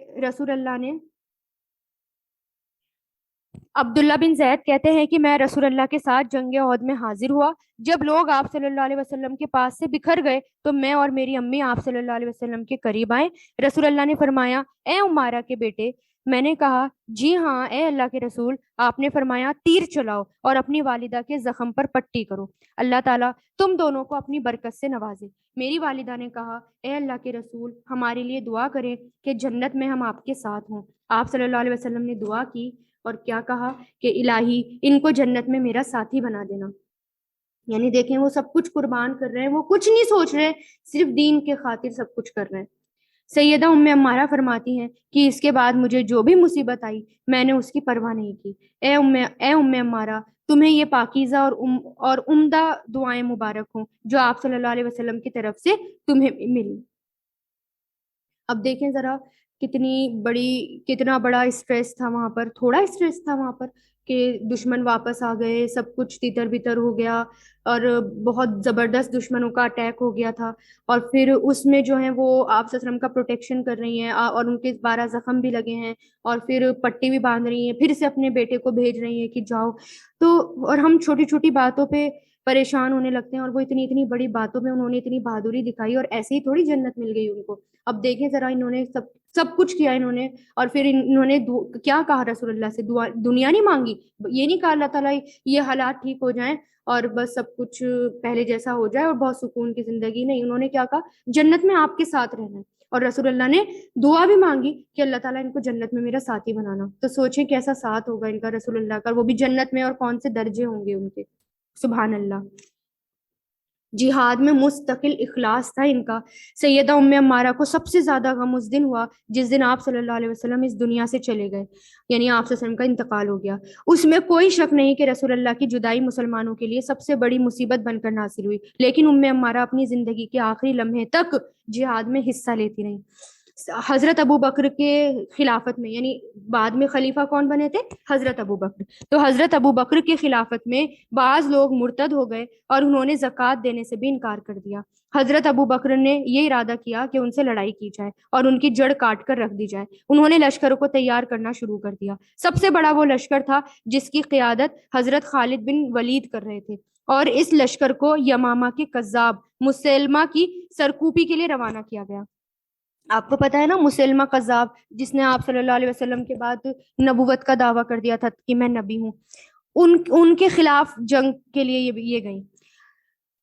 عبداللہ بن زید کہتے ہیں کہ میں رسول اللہ کے ساتھ جنگ احد میں حاضر ہوا۔ جب لوگ آپ صلی اللہ علیہ وسلم کے پاس سے بکھر گئے تو میں اور میری امی آپ صلی اللہ علیہ وسلم کے قریب آئے۔ رسول اللہ نے فرمایا، اے عمارہ کے بیٹے۔ میں نے کہا، جی ہاں اے اللہ کے رسول۔ آپ نے فرمایا، تیر چلاؤ اور اپنی والدہ کے زخم پر پٹی کرو، اللہ تعالیٰ تم دونوں کو اپنی برکت سے نوازے۔ میری والدہ نے کہا، اے اللہ کے رسول، ہمارے لیے دعا کریں کہ جنت میں ہم آپ کے ساتھ ہوں۔ آپ صلی اللہ علیہ وسلم نے دعا کی اور کیا کہا کہ الہی ان کو جنت میں میرا ساتھی بنا دینا۔ یعنی دیکھیں وہ سب کچھ قربان کر رہے ہیں، وہ کچھ نہیں سوچ رہے، صرف دین کے خاطر سب کچھ کر رہے ہیں۔ سیدہ ام عمارہ فرماتی ہیں کہ اس کے بعد مجھے جو بھی مصیبت آئی میں نے اس کی پرواہ نہیں کی۔ اے ام عمارہ، تمہیں یہ پاکیزہ اور عمدہ دعائیں مبارک ہوں جو آپ صلی اللہ علیہ وسلم کی طرف سے تمہیں ملی۔ اب دیکھیں ذرا کتنا بڑا اسٹریس تھا وہاں پر، تھوڑا اسٹریس تھا وہاں پر کہ دشمن واپس آ گئے، سب کچھ تیتر بتر ہو گیا اور بہت زبردست دشمنوں کا اٹیک ہو گیا تھا، اور پھر اس میں جو ہے وہ آپ صلی اللہ علیہ وسلم کا پروٹیکشن کر رہی ہیں اور ان کے 12 زخم بھی لگے ہیں، اور پھر پٹی بھی باندھ رہی ہیں، پھر سے اپنے بیٹے کو بھیج رہی ہیں کہ جاؤ۔ تو اور ہم چھوٹی چھوٹی باتوں پہ پریشان ہونے لگتے ہیں، اور وہ اتنی بڑی باتوں میں انہوں نے اتنی بہادری دکھائی، اور ایسے ہی تھوڑی جنت مل گئی ان کو۔ اب دیکھیں ذرا انہوں نے سب کچھ کیا انہوں نے، اور پھر انہوں نے کیا کہا رسول اللہ سے؟ دنیا نہیں مانگی، یہ نہیں کہا اللہ تعالیٰ یہ حالات ٹھیک ہو جائیں اور بس سب کچھ پہلے جیسا ہو جائے اور بہت سکون کی زندگی، نہیں، انہوں نے کیا کہا؟ جنت میں آپ کے ساتھ رہنا ہے، اور رسول اللہ نے دعا بھی مانگی کہ اللہ تعالیٰ ان کو جنت میں میرا ساتھی بنانا۔ تو سوچیں کیسا ساتھ ہوگا ان کا رسول اللہ کا، وہ بھی جنت میں، اور کون سے درجے ہوں گے ان کے، سبحان اللہ۔ جہاد میں مستقل اخلاص تھا ان کا۔ سیدہ ام عمارہ کو سب سے زیادہ غم اس دن ہوا جس دن آپ صلی اللہ علیہ وسلم اس دنیا سے چلے گئے، یعنی آپ صلی اللہ علیہ وسلم کا انتقال ہو گیا۔ اس میں کوئی شک نہیں کہ رسول اللہ کی جدائی مسلمانوں کے لیے سب سے بڑی مصیبت بن کر نازل ہوئی، لیکن ام عمارہ اپنی زندگی کے آخری لمحے تک جہاد میں حصہ لیتی رہیں۔ حضرت ابو بکر کے خلافت میں، یعنی بعد میں خلیفہ کون بنے تھے؟ حضرت ابو بکر۔ تو حضرت ابو بکر کے خلافت میں بعض لوگ مرتد ہو گئے اور انہوں نے زکوٰۃ دینے سے بھی انکار کر دیا۔ حضرت ابو بکر نے یہ ارادہ کیا کہ ان سے لڑائی کی جائے اور ان کی جڑ کاٹ کر رکھ دی جائے۔ انہوں نے لشکروں کو تیار کرنا شروع کر دیا۔ سب سے بڑا وہ لشکر تھا جس کی قیادت حضرت خالد بن ولید کر رہے تھے، اور اس لشکر کو یمامہ کے کذاب مسیلمہ کی سرکوبی کے لیے روانہ کیا گیا۔ آپ کو پتا ہے نا مسیلمہ کذاب، جس نے آپ صلی اللہ علیہ وسلم کے بعد نبوت کا دعویٰ کر دیا تھا کہ میں نبی ہوں، ان کے خلاف جنگ کے لیے یہ گئی۔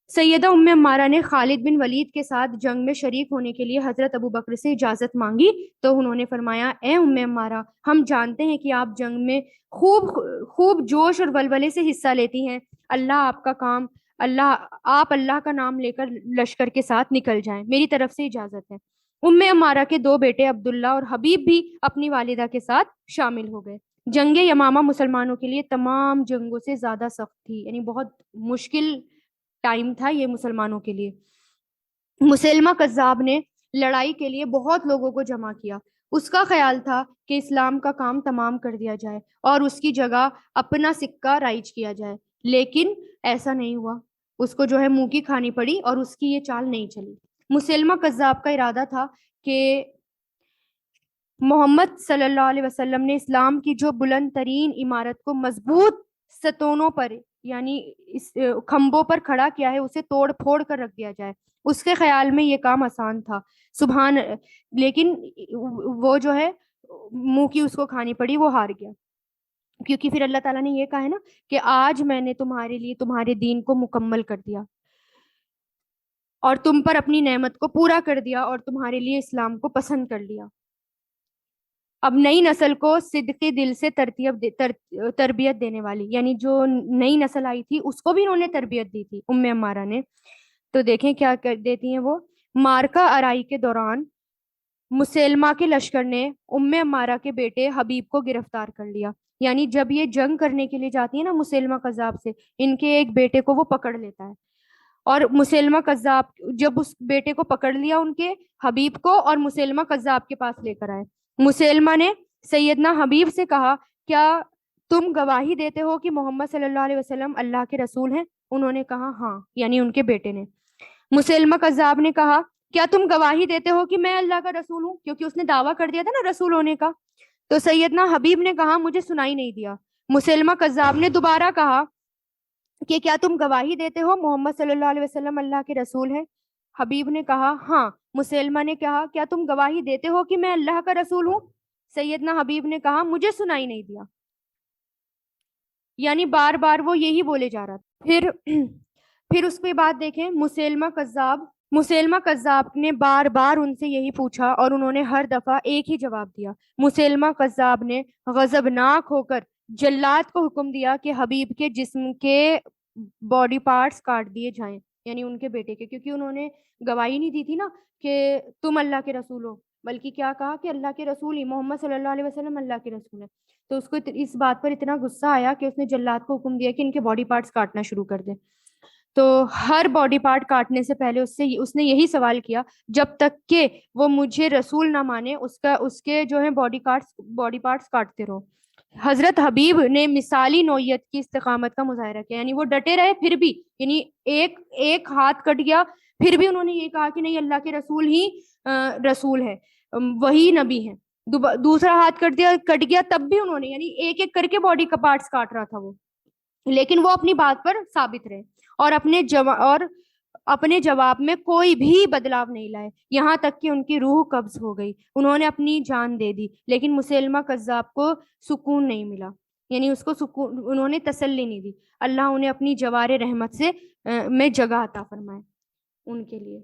سیدہ ام عمارہ نے خالد بن ولید کے ساتھ جنگ میں شریک ہونے کے لیے حضرت ابو بکر سے اجازت مانگی، تو انہوں نے فرمایا، اے ام عمارہ، ہم جانتے ہیں کہ آپ جنگ میں خوب جوش اور ولولے سے حصہ لیتی ہیں، آپ اللہ کا نام لے کر لشکر کے ساتھ نکل جائیں، میری طرف سے اجازت ہے۔ ام عمارہ کے 2 بیٹے عبداللہ اور حبیب بھی اپنی والدہ کے ساتھ شامل ہو گئے۔ جنگ یمامہ مسلمانوں کے لیے تمام جنگوں سے زیادہ سخت تھی، یعنی بہت مشکل ٹائم تھا یہ مسلمانوں کے لیے۔ مسیلمہ کذاب نے لڑائی کے لیے بہت لوگوں کو جمع کیا۔ اس کا خیال تھا کہ اسلام کا کام تمام کر دیا جائے اور اس کی جگہ اپنا سکہ رائج کیا جائے، لیکن ایسا نہیں ہوا۔ اس کو جو ہے منہ کی کھانی پڑی اور اس کی یہ چال نہیں چلی۔ مسیلمہ کذاب کا ارادہ تھا کہ محمد صلی اللہ علیہ وسلم نے اسلام کی جو بلند ترین عمارت کو مضبوط ستونوں پر، یعنی کھمبوں پر کھڑا کیا ہے، اسے توڑ پھوڑ کر رکھ دیا جائے۔ اس کے خیال میں یہ کام آسان تھا، لیکن وہ جو ہے منہ کی اس کو کھانی پڑی، وہ ہار گیا، کیونکہ پھر اللہ تعالیٰ نے یہ کہا ہے نا کہ آج میں نے تمہارے لیے تمہارے دین کو مکمل کر دیا اور تم پر اپنی نعمت کو پورا کر دیا اور تمہارے لیے اسلام کو پسند کر لیا۔ اب نئی نسل کو صدقے دل سے تربیت دینے والی، یعنی جو نئی نسل آئی تھی اس کو بھی انہوں نے تربیت دی تھی ام عمارہ نے۔ تو دیکھیں کیا کر دیتی ہیں وہ۔ مارکا ارائی کے دوران مسیلمہ کے لشکر نے ام عمارہ کے بیٹے حبیب کو گرفتار کر لیا، یعنی جب یہ جنگ کرنے کے لیے جاتی ہے نا مسیلمہ کذاب سے، ان کے ایک بیٹے کو وہ پکڑ لیتا ہے، اور مسیلمہ کذاب جب اس بیٹے کو پکڑ لیا ان کے حبیب کو، اور مسیلمہ کذاب کے پاس لے کر آئے۔ مسیلمہ نے سیدنا حبیب سے کہا، کیا تم گواہی دیتے ہو کہ محمد صلی اللہ علیہ وسلم اللہ کے رسول ہیں؟ انہوں نے کہا ہاں، یعنی ان کے بیٹے نے۔ مسیلمہ کذاب نے کہا، کیا تم گواہی دیتے ہو کہ میں اللہ کا رسول ہوں؟ کیونکہ اس نے دعویٰ کر دیا تھا نا رسول ہونے کا۔ تو سیدنا حبیب نے کہا مجھے سنائی نہیں دیا۔ مسیلمہ کذاب نے دوبارہ کہا کہ کیا تم گواہی دیتے ہو محمد صلی اللہ علیہ وسلم اللہ کے رسول ہیں؟ حبیب نے کہا ہاں۔ مسیلمہ نے کہا کیا تم گواہی دیتے ہو کہ میں اللہ کا رسول ہوں؟ سیدنا حبیب نے کہا مجھے سنائی نہیں دیا، یعنی بار بار وہ یہی بولے جا رہا تھا۔ پھر اس کے بعد دیکھیں مسیلمہ کذاب نے بار بار ان سے یہی پوچھا اور انہوں نے ہر دفعہ ایک ہی جواب دیا۔ مسیلمہ کذاب نے غضبناک ہو کر جلاد کو حکم دیا کہ حبیب کے جسم کے باڈی پارٹس کاٹ دیے جائیں، یعنی ان کے بیٹے کے، کیونکہ انہوں نے گواہی نہیں دی تھی نا کہ تم اللہ کے رسول ہو، بلکہ کیا کہا کہ اللہ کے رسول ہی محمد صلی اللہ علیہ وسلم اللہ کے رسول ہے. تو اس کو اس بات پر اتنا غصہ آیا کہ اس نے جلاد کو حکم دیا کہ ان کے باڈی پارٹس کاٹنا شروع کر دیں. تو ہر باڈی پارٹ کاٹنے سے پہلے اس نے یہی سوال کیا، جب تک کہ وہ مجھے رسول نہ مانے اس کے جو ہے باڈی پارٹس کاٹتے رہو. حضرت حبیب نے مثالی نوعیت کی استقامت کا مظاہرہ کیا، یعنی وہ ڈٹے رہے پھر بھی، یعنی ایک ہاتھ کٹ گیا پھر بھی انہوں نے یہ کہا کہ نہیں، اللہ کے رسول ہی رسول ہے، وہی نبی ہے. دوسرا ہاتھ کٹ گیا تب بھی انہوں نے، یعنی ایک ایک کر کے باڈی کا پارٹس کاٹ رہا تھا وہ، لیکن وہ اپنی بات پر ثابت رہے اور اپنے جواب میں کوئی بھی بدلاؤ نہیں لائے، یہاں تک کہ ان کی روح قبض ہو گئی، انہوں نے اپنی جان دے دی، لیکن مسلمہ کذاب کو سکون نہیں ملا، یعنی اس کو سکون، انہوں نے تسلی نہیں دی. اللہ انہیں اپنی جوار رحمت سے میں جگہ عطا فرمائے ان کے لیے.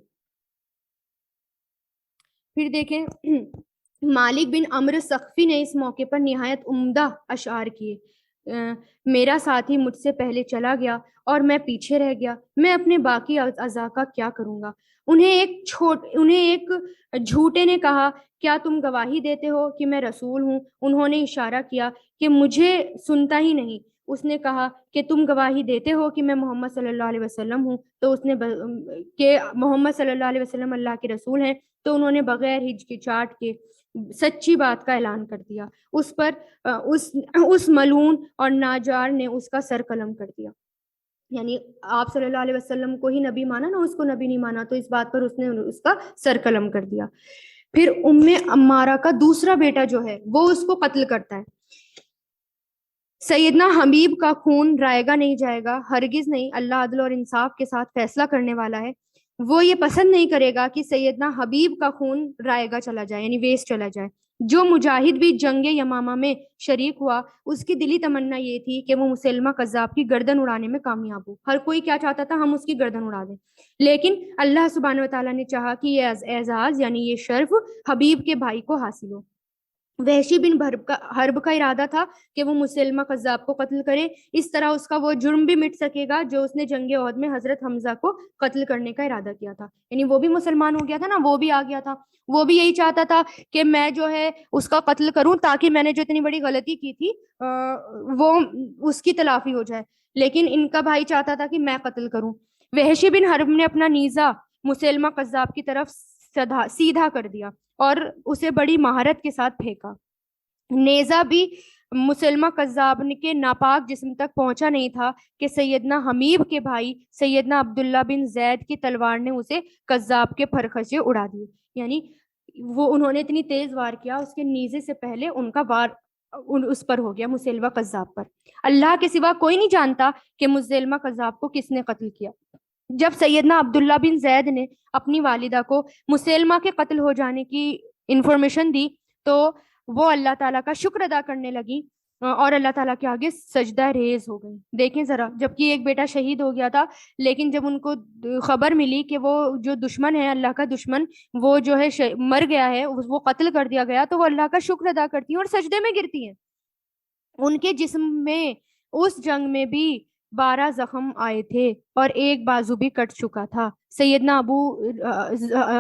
پھر دیکھیں مالک بن عمرو سقفی نے اس موقع پر نہایت عمدہ اشعار کیے. میرا ساتھی مجھ سے پہلے چلا گیا اور میں پیچھے رہ گیا، میں اپنے باقی اعضاء کا کیا کروں گا. انہیں ایک جھوٹے نے کہا، کیا تم گواہی دیتے ہو کہ میں رسول ہوں؟ انہوں نے اشارہ کیا کہ مجھے سنتا ہی نہیں. اس نے کہا کہ تم گواہی دیتے ہو کہ میں محمد صلی اللہ علیہ وسلم ہوں؟ تو اس نے کہ محمد صلی اللہ علیہ وسلم اللہ کے رسول ہیں. تو انہوں نے بغیر ہچکچاہٹ کے سچی بات کا اعلان کر دیا. اس پر اس ملعون اور ناجار نے اس کا سر قلم کر دیا، یعنی آپ صلی اللہ علیہ وسلم کو ہی نبی مانا نا، اس کو نبی نہیں مانا، تو اس بات پر اس نے اس کا سر قلم کر دیا. پھر عمارہ کا دوسرا بیٹا جو ہے وہ اس کو قتل کرتا ہے. سیدنا حبیب کا خون رائے گا نہیں جائے گا، ہرگز نہیں. اللہ عدل اور انصاف کے ساتھ فیصلہ کرنے والا ہے، وہ یہ پسند نہیں کرے گا کہ سیدنا حبیب کا خون رائے گا چلا جائے، یعنی ویسٹ چلا جائے. جو مجاہد بھی جنگ یمامہ میں شریک ہوا، اس کی دلی تمنا یہ تھی کہ وہ مسلمہ کذاب کی گردن اڑانے میں کامیاب ہو. ہر کوئی کیا چاہتا تھا؟ ہم اس کی گردن اڑا دیں. لیکن اللہ سبحانہ و تعالیٰ نے چاہا کہ یہ اعزاز، یعنی یہ شرف حبیب کے بھائی کو حاصل ہو. وحشی بن حرب کا ارادہ تھا کہ وہ مسلمہ کذاب کو قتل کرے، اس طرح اس کا وہ جرم بھی مٹ سکے گا جو اس نے جنگ احد میں حضرت حمزہ کو قتل کرنے کا ارادہ کیا تھا. یعنی وہ بھی مسلمان ہو گیا تھا نا، وہ بھی آ گیا تھا، وہ بھی یہی چاہتا تھا کہ میں جو ہے اس کا قتل کروں تاکہ میں نے جو اتنی بڑی غلطی کی تھی وہ اس کی تلافی ہو جائے. لیکن ان کا بھائی چاہتا تھا کہ میں قتل کروں. وحشی بن حرب نے اپنا نیزہ مسلمہ کذاب کی طرف سیدھا کر دیا اور اسے بڑی مہارت کے ساتھ پھینکا. نیزہ بھی مسلمہ کذاب کے ناپاک جسم تک پہنچا نہیں تھا کہ سیدنا حمیب کے بھائی سیدنا عبداللہ بن زید کی تلوار نے اسے کذاب کے پھرخشے اڑا دیے. یعنی انہوں نے اتنی تیز وار کیا، اس کے نیزے سے پہلے ان کا وار اس پر ہو گیا، مسلمہ کذاب پر. اللہ کے سوا کوئی نہیں جانتا کہ مسلمہ کذاب کو کس نے قتل کیا. جب سیدنا عبداللہ بن زید نے اپنی والدہ کو مسلمہ کے قتل ہو جانے کی انفارمیشن دی تو وہ اللہ تعالیٰ کا شکر ادا کرنے لگی اور اللہ تعالیٰ کے آگے سجدہ ریز ہو گئی. دیکھیں ذرا، جبکہ ایک بیٹا شہید ہو گیا تھا، لیکن جب ان کو خبر ملی کہ وہ جو دشمن ہے، اللہ کا دشمن، وہ جو ہے مر گیا ہے، وہ قتل کر دیا گیا، تو وہ اللہ کا شکر ادا کرتی ہیں اور سجدے میں گرتی ہیں. ان کے جسم میں اس جنگ میں بھی 12 زخم آئے تھے اور ایک بازو بھی کٹ چکا تھا. سیدنا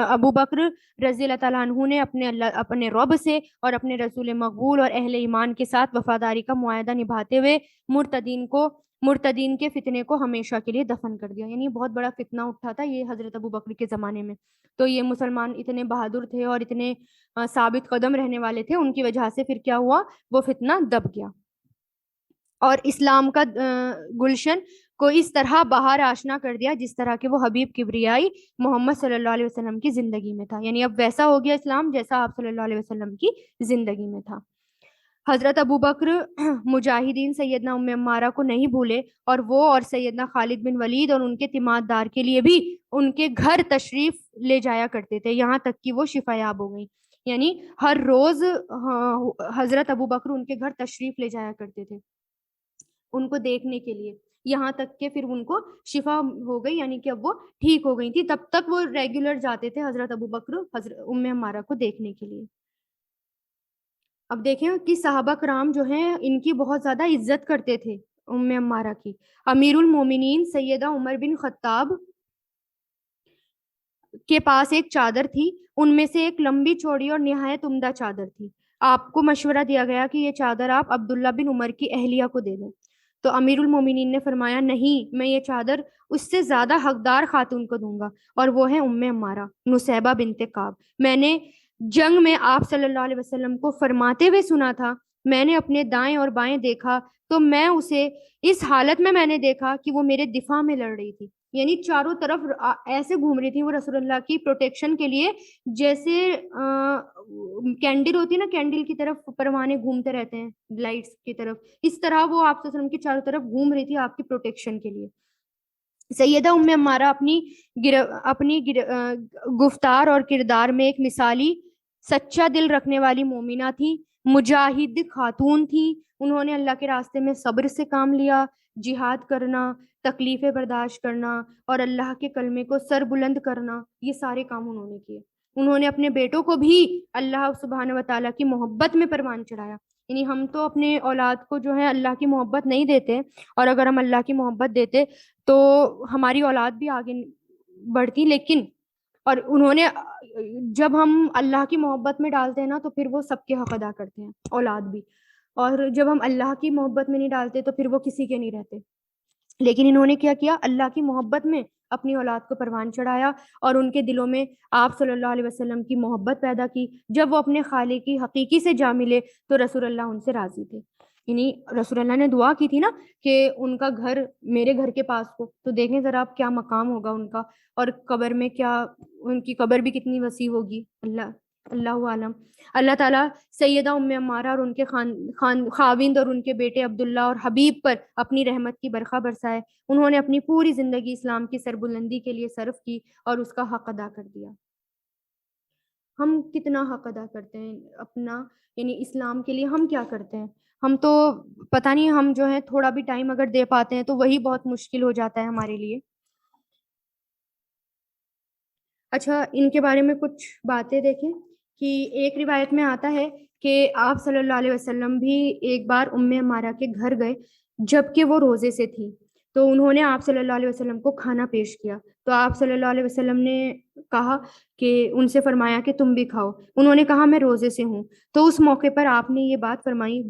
ابو بکر رضی اللہ تعالیٰ عنہ نے اپنے رب سے اور اپنے رسول مقبول اور اہل ایمان کے ساتھ وفاداری کا معاہدہ نبھاتے ہوئے مرتدین کے فتنے کو ہمیشہ کے لیے دفن کر دیا. یعنی بہت بڑا فتنہ اٹھا تھا یہ حضرت ابو بکر کے زمانے میں. تو یہ مسلمان اتنے بہادر تھے اور اتنے ثابت قدم رہنے والے تھے، ان کی وجہ سے پھر کیا ہوا، وہ فتنہ دب گیا اور اسلام کا گلشن کو اس طرح باہر آشنا کر دیا جس طرح کہ وہ حبیب کبریائی محمد صلی اللہ علیہ وسلم کی زندگی میں تھا. یعنی اب ویسا ہو گیا اسلام جیسا آپ صلی اللہ علیہ وسلم کی زندگی میں تھا. حضرت ابو بکر مجاہدین سیدنا ام عمارہ کو نہیں بھولے اور وہ اور سیدنا خالد بن ولید اور ان کے تیماردار کے لیے بھی ان کے گھر تشریف لے جایا کرتے تھے، یہاں تک کہ وہ شفا یاب ہو گئی. یعنی ہر روز حضرت ابو بکر ان کے گھر تشریف لے جایا کرتے تھے ان کو دیکھنے کے لیے، یہاں تک کہ پھر ان کو شفا ہو گئی، یعنی کہ اب وہ ٹھیک ہو گئی تھی. تب تک وہ ریگولر جاتے تھے حضرت ابو بکر حضرت ام عمارہ کو دیکھنے کے لیے. اب دیکھیں کہ صحابہ کرام جو ہیں ان کی بہت زیادہ عزت کرتے تھے ام عمارہ کی. امیر المومنین سیدہ عمر بن خطاب کے پاس ایک چادر تھی، ان میں سے ایک لمبی چوڑی اور نہایت عمدہ چادر تھی. آپ کو مشورہ دیا گیا کہ یہ چادر آپ عبداللہ بن عمر کی اہلیہ کو دے دیں. تو امیر المومنین نے فرمایا نہیں، میں یہ چادر اس سے زیادہ حقدار خاتون کو دوں گا، اور وہ ہے ام عمارہ نصیبہ بنت کعب. میں نے جنگ میں آپ صلی اللہ علیہ وسلم کو فرماتے ہوئے سنا تھا، میں نے اپنے دائیں اور بائیں دیکھا تو میں اسے اس حالت میں نے دیکھا کہ وہ میرے دفاع میں لڑ رہی تھی. یعنی چاروں طرف ایسے گھوم رہی تھی وہ رسول اللہ کی پروٹیکشن کے لیے، جیسے کینڈل ہوتی ہے نا، کینڈل کی طرف پروانے گھومتے رہتے ہیں لائٹس کی طرف، اس طرح وہ آپ صلی اللہ علیہ وسلم کی چاروں طرف گھوم رہی تھی آپ کی پروٹیکشن کے لیے. سیدہ ام عمارہ اپنی گفتار اور کردار میں ایک مثالی سچا دل رکھنے والی مومنہ تھی، مجاہد خاتون تھی. انہوں نے اللہ کے راستے میں صبر سے کام لیا، جہاد کرنا، تکلیفیں برداشت کرنا اور اللہ کے کلمے کو سر بلند کرنا، یہ سارے کام انہوں نے کیے. انہوں نے اپنے بیٹوں کو بھی اللہ سبحانہ و تعالیٰ کی محبت میں پروان چڑھایا. یعنی ہم تو اپنے اولاد کو جو ہے اللہ کی محبت نہیں دیتے، اور اگر ہم اللہ کی محبت دیتے تو ہماری اولاد بھی آگے بڑھتی. لیکن اور انہوں نے جب ہم اللہ کی محبت میں ڈالتے ہیں نا تو پھر وہ سب کے حق ادا کرتے ہیں، اولاد بھی. اور جب ہم اللہ کی محبت میں نہیں ڈالتے تو پھر وہ کسی کے نہیں رہتے. لیکن انہوں نے کیا کیا؟ اللہ کی محبت میں اپنی اولاد کو پروان چڑھایا اور ان کے دلوں میں آپ صلی اللہ علیہ وسلم کی محبت پیدا کی. جب وہ اپنے خالق کی حقیقی سے جا ملے تو رسول اللہ ان سے راضی تھے. یعنی رسول اللہ نے دعا کی تھی نا کہ ان کا گھر میرے گھر کے پاس ہو، تو دیکھیں ذرا آپ کیا مقام ہوگا ان کا، اور قبر میں کیا، ان کی قبر بھی کتنی وسیع ہوگی. اللہ عالم. اللہ تعالیٰ سیدہ ام عمارہ اور ان کے خاوند اور ان کے بیٹے عبداللہ اور حبیب پر اپنی رحمت کی برکھا برسائے. انہوں نے اپنی پوری زندگی اسلام کی سربلندی کے لیے صرف کی اور اس کا حق ادا کر دیا. ہم کتنا حق ادا کرتے ہیں اپنا، یعنی اسلام کے لیے ہم کیا کرتے ہیں؟ ہم تو پتہ نہیں، ہم جو ہے تھوڑا بھی ٹائم اگر دے پاتے ہیں تو وہی بہت مشکل ہو جاتا ہے ہمارے لیے. اچھا، ان کے بارے میں کچھ باتیں دیکھیں کہ ایک روایت میں آتا ہے کہ آپ صلی اللہ علیہ وسلم بھی ایک بار ام عمارہ کے گھر گئے جب کہ وہ روزے سے تھی. تو انہوں نے آپ صلی اللہ علیہ وسلم کو کھانا پیش کیا. تو آپ صلی اللہ علیہ وسلم نے کہا کہ ان سے فرمایا کہ تم بھی کھاؤ. انہوں نے کہا میں روزے سے ہوں. تو اس موقع پر آپ نے یہ بات فرمائی،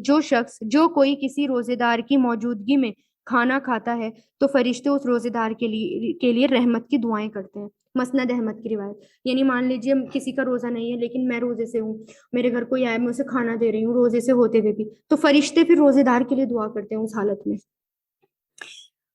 جو کوئی کسی روزے دار کی موجودگی میں کھانا کھاتا ہے تو فرشتے اس روزے دار کے لیے رحمت کی دعائیں کرتے ہیں. مسند احمد کی روایت. یعنی مان لیجیے کسی کا روزہ نہیں ہے لیکن میں روزے سے ہوں، میرے گھر کوئی آیا، میں اسے کھانا دے رہی ہوں روزے سے ہوتے ہوئے بھی، تو فرشتے پھر روزے دار کے لیے دعا کرتے ہیں اس حالت میں.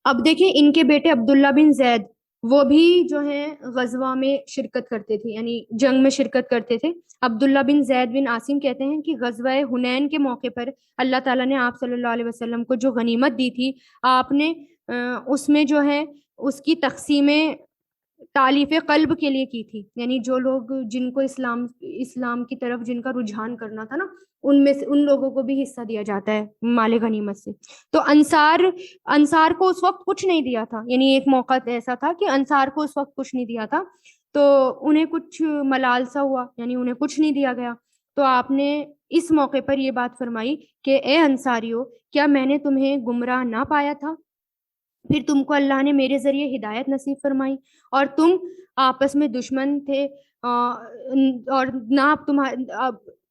اب دیکھیں ان کے بیٹے عبداللہ بن زید، وہ بھی جو ہے غزوہ میں شرکت کرتے تھے، یعنی جنگ میں شرکت کرتے تھے. عبداللہ بن زید بن عاصم کہتے ہیں کہ غزوہ حنین کے موقع پر اللہ تعالیٰ نے آپ صلی اللہ علیہ وسلم کو جو غنیمت دی تھی، آپ نے اس میں جو ہے اس کی تقسیمیں تالیف قلب کے لیے کی تھی. یعنی جو لوگ جن کو اسلام کی طرف جن کا رجحان کرنا تھا نا، ان میں سے ان لوگوں کو بھی حصہ دیا جاتا ہے مال غنیمت سے. تو انصار کو اس وقت کچھ نہیں دیا تھا، یعنی ایک موقع ایسا تھا کہ انصار کو اس وقت کچھ نہیں دیا تھا، تو انہیں کچھ ملال سا ہوا، یعنی انہیں کچھ نہیں دیا گیا. تو آپ نے اس موقع پر یہ بات فرمائی کہ اے انصاریو، کیا میں نے تمہیں گمراہ نہ پایا تھا؟ پھر تم کو اللہ نے میرے ذریعے ہدایت نصیب فرمائی، اور تم آپس میں دشمن تھے،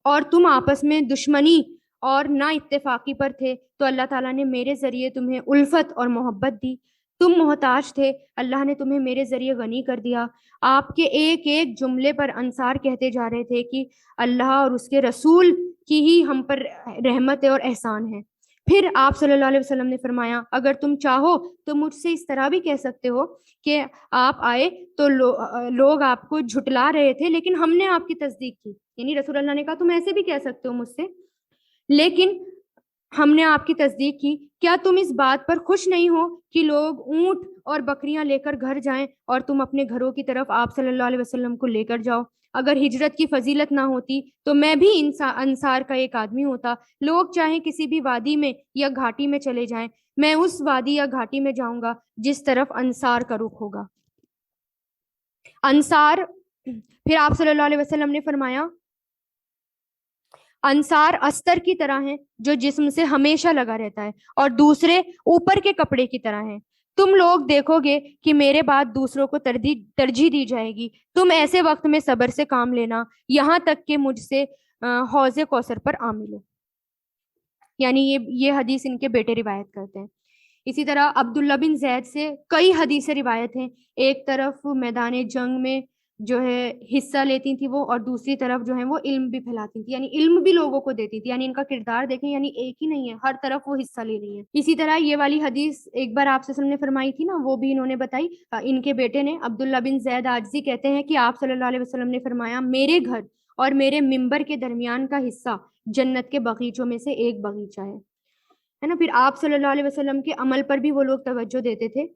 اور تم آپس میں دشمنی اور نہ اتفاقی پر تھے، تو اللہ تعالیٰ نے میرے ذریعے تمہیں الفت اور محبت دی. تم محتاج تھے، اللہ نے تمہیں میرے ذریعے غنی کر دیا. آپ کے ایک ایک جملے پر انصار کہتے جا رہے تھے کہ اللہ اور اس کے رسول کی ہی ہم پر رحمت اور احسان ہے. پھر آپ صلی اللہ علیہ وسلم نے فرمایا، اگر تم چاہو تو مجھ سے اس طرح بھی کہہ سکتے ہو کہ آپ آئے تو لوگ آپ کو جھٹلا رہے تھے لیکن ہم نے آپ کی تصدیق کی. یعنی رسول اللہ نے کہا تم ایسے بھی کہہ سکتے ہو مجھ سے، لیکن ہم نے آپ کی تصدیق کی. کیا تم اس بات پر خوش نہیں ہو کہ لوگ اونٹ اور بکریاں لے کر گھر جائیں اور تم اپنے گھروں کی طرف آپ صلی اللہ علیہ وسلم کو لے کر جاؤ؟ اگر ہجرت کی فضیلت نہ ہوتی تو میں بھی انصار کا ایک آدمی ہوتا. لوگ چاہیں کسی بھی وادی میں یا گھاٹی میں چلے جائیں، میں اس وادی یا گھاٹی میں جاؤں گا جس طرف انصار کا رخ ہوگا. انصار. پھر آپ صلی اللہ علیہ وسلم نے فرمایا انصار استر کی طرح ہیں جو جسم سے ہمیشہ لگا رہتا ہے، اور دوسرے اوپر کے کپڑے کی طرح ہیں۔ تم لوگ دیکھو گے کہ میرے بعد دوسروں کو ترجیح دی جائے گی۔ تم ایسے وقت میں صبر سے کام لینا یہاں تک کہ مجھ سے حوض کوثر پر آ ملو۔ یعنی یہ حدیث ان کے بیٹے روایت کرتے ہیں۔ اسی طرح عبداللہ بن زید سے کئی حدیثیں روایت ہیں۔ ایک طرف میدان جنگ میں جو ہے حصہ لیتی تھی وہ، اور دوسری طرف جو ہے وہ علم بھی پھیلاتی تھی، یعنی علم بھی لوگوں کو دیتی تھی۔ یعنی ان کا کردار دیکھیں، یعنی ایک ہی نہیں ہے، ہر طرف وہ حصہ لے رہی ہیں۔ اسی طرح یہ والی حدیث ایک بار آپ صلی اللہ علیہ وسلم نے فرمائی تھی نا، وہ بھی انہوں نے بتائی۔ ان کے بیٹے نے عبداللہ بن زید عاجزی کہتے ہیں کہ آپ صلی اللہ علیہ وسلم نے فرمایا، میرے گھر اور میرے ممبر کے درمیان کا حصہ جنت کے باغیچوں میں سے ایک باغیچہ ہے نا۔ پھر آپ صلی اللہ علیہ وسلم کے عمل پر بھی وہ لوگ توجہ دیتے تھے۔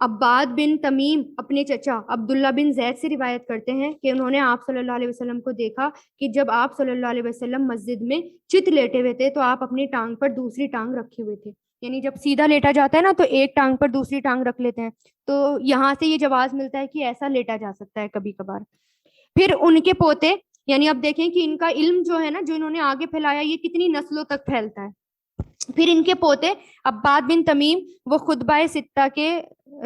عباد بن تمیم اپنے چچا عبداللہ بن زید سے روایت کرتے ہیں کہ انہوں نے آپ صلی اللہ علیہ وسلم کو دیکھا کہ جب آپ صلی اللہ علیہ وسلم مسجد میں چت لیٹے ہوئے تھے تو آپ اپنی ٹانگ پر دوسری ٹانگ رکھے ہوئے تھے۔ یعنی جب سیدھا لیٹا جاتا ہے نا تو ایک ٹانگ پر دوسری ٹانگ رکھ لیتے ہیں، تو یہاں سے یہ جواز ملتا ہے کہ ایسا لیٹا جا سکتا ہے کبھی کبھار۔ پھر ان کے پوتے، یعنی اب دیکھیں کہ ان کا علم جو ہے نا، جو انہوں نے آگے پھیلایا، یہ کتنی نسلوں تک پھیلتا ہے۔ پھر ان کے پوتے عباد بن تمیم، وہ خطبہ ستہ کے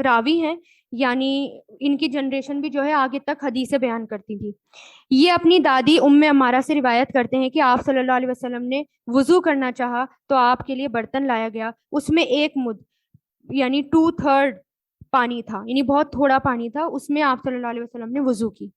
راوی ہیں، یعنی ان کی جنریشن بھی جو ہے آگے تک حدیثیں بیان کرتی تھی۔ یہ اپنی دادی ام عمارہ سے روایت کرتے ہیں کہ آپ صلی اللہ علیہ وسلم نے وضو کرنا چاہا تو آپ کے لیے برتن لایا گیا، اس میں ایک مد یعنی 2/3 پانی تھا، یعنی بہت تھوڑا پانی تھا، اس میں آپ صلی اللہ علیہ وسلم نے وضو کی۔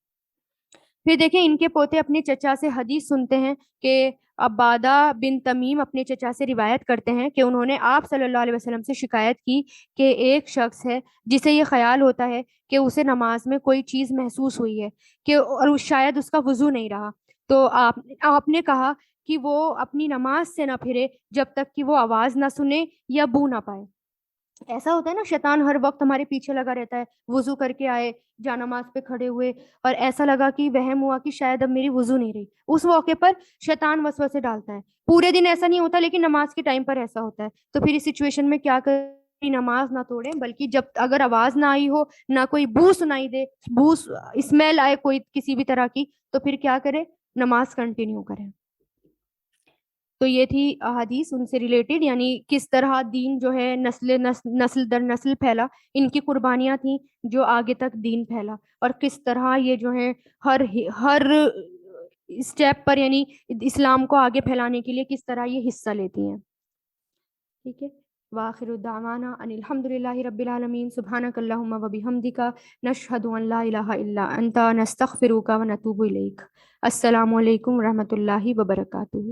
پھر دیکھیں ان کے پوتے اپنے چچا سے حدیث سنتے ہیں کہ عبادہ بن تمیم اپنے چچا سے روایت کرتے ہیں کہ انہوں نے آپ صلی اللہ علیہ وسلم سے شکایت کی کہ ایک شخص ہے جسے یہ خیال ہوتا ہے کہ اسے نماز میں کوئی چیز محسوس ہوئی ہے کہ اور شاید اس کا وضو نہیں رہا، تو آپ نے کہا کہ وہ اپنی نماز سے نہ پھرے جب تک کہ وہ آواز نہ سنے یا بو نہ پائے۔ ایسا ہوتا ہے نا، شیطان ہر وقت ہمارے پیچھے لگا رہتا ہے، وضو کر کے آئے، جا نماز پہ کھڑے ہوئے، اور ایسا لگا کہ وہم ہوا کہ شاید اب میری وضو نہیں رہی، اس موقع پر شیطان وسوسے ڈالتا ہے۔ پورے دن ایسا نہیں ہوتا، لیکن نماز کے ٹائم پر ایسا ہوتا ہے۔ تو پھر اس سچویشن میں کیا کریں، نماز نہ توڑیں، بلکہ جب اگر آواز نہ آئی ہو، نہ کوئی بو سنائی دے، بو اسمیل آئے کوئی کسی بھی طرح کی، تو پھر کیا کریں، نماز کنٹینیو کریں۔ تو یہ تھی احادیث ان سے ریلیٹڈ، یعنی کس طرح دین جو ہے نسل در نسل پھیلا، ان کی قربانیاں تھیں جو آگے تک دین پھیلا، اور کس طرح یہ جو ہے ہر اسٹیپ پر، یعنی اسلام کو آگے پھیلانے کے لیے کس طرح یہ حصہ لیتی ہیں۔ ٹھیک ہے، وآخر دعوانا ان الحمد للہ رب العالمین، سبحانک اللہم و بحمدک، نشہد ان لا الہ الا انت، نستغفرک و نتوب الیک۔ السلام علیکم و رحمۃ اللہ وبرکاتہ۔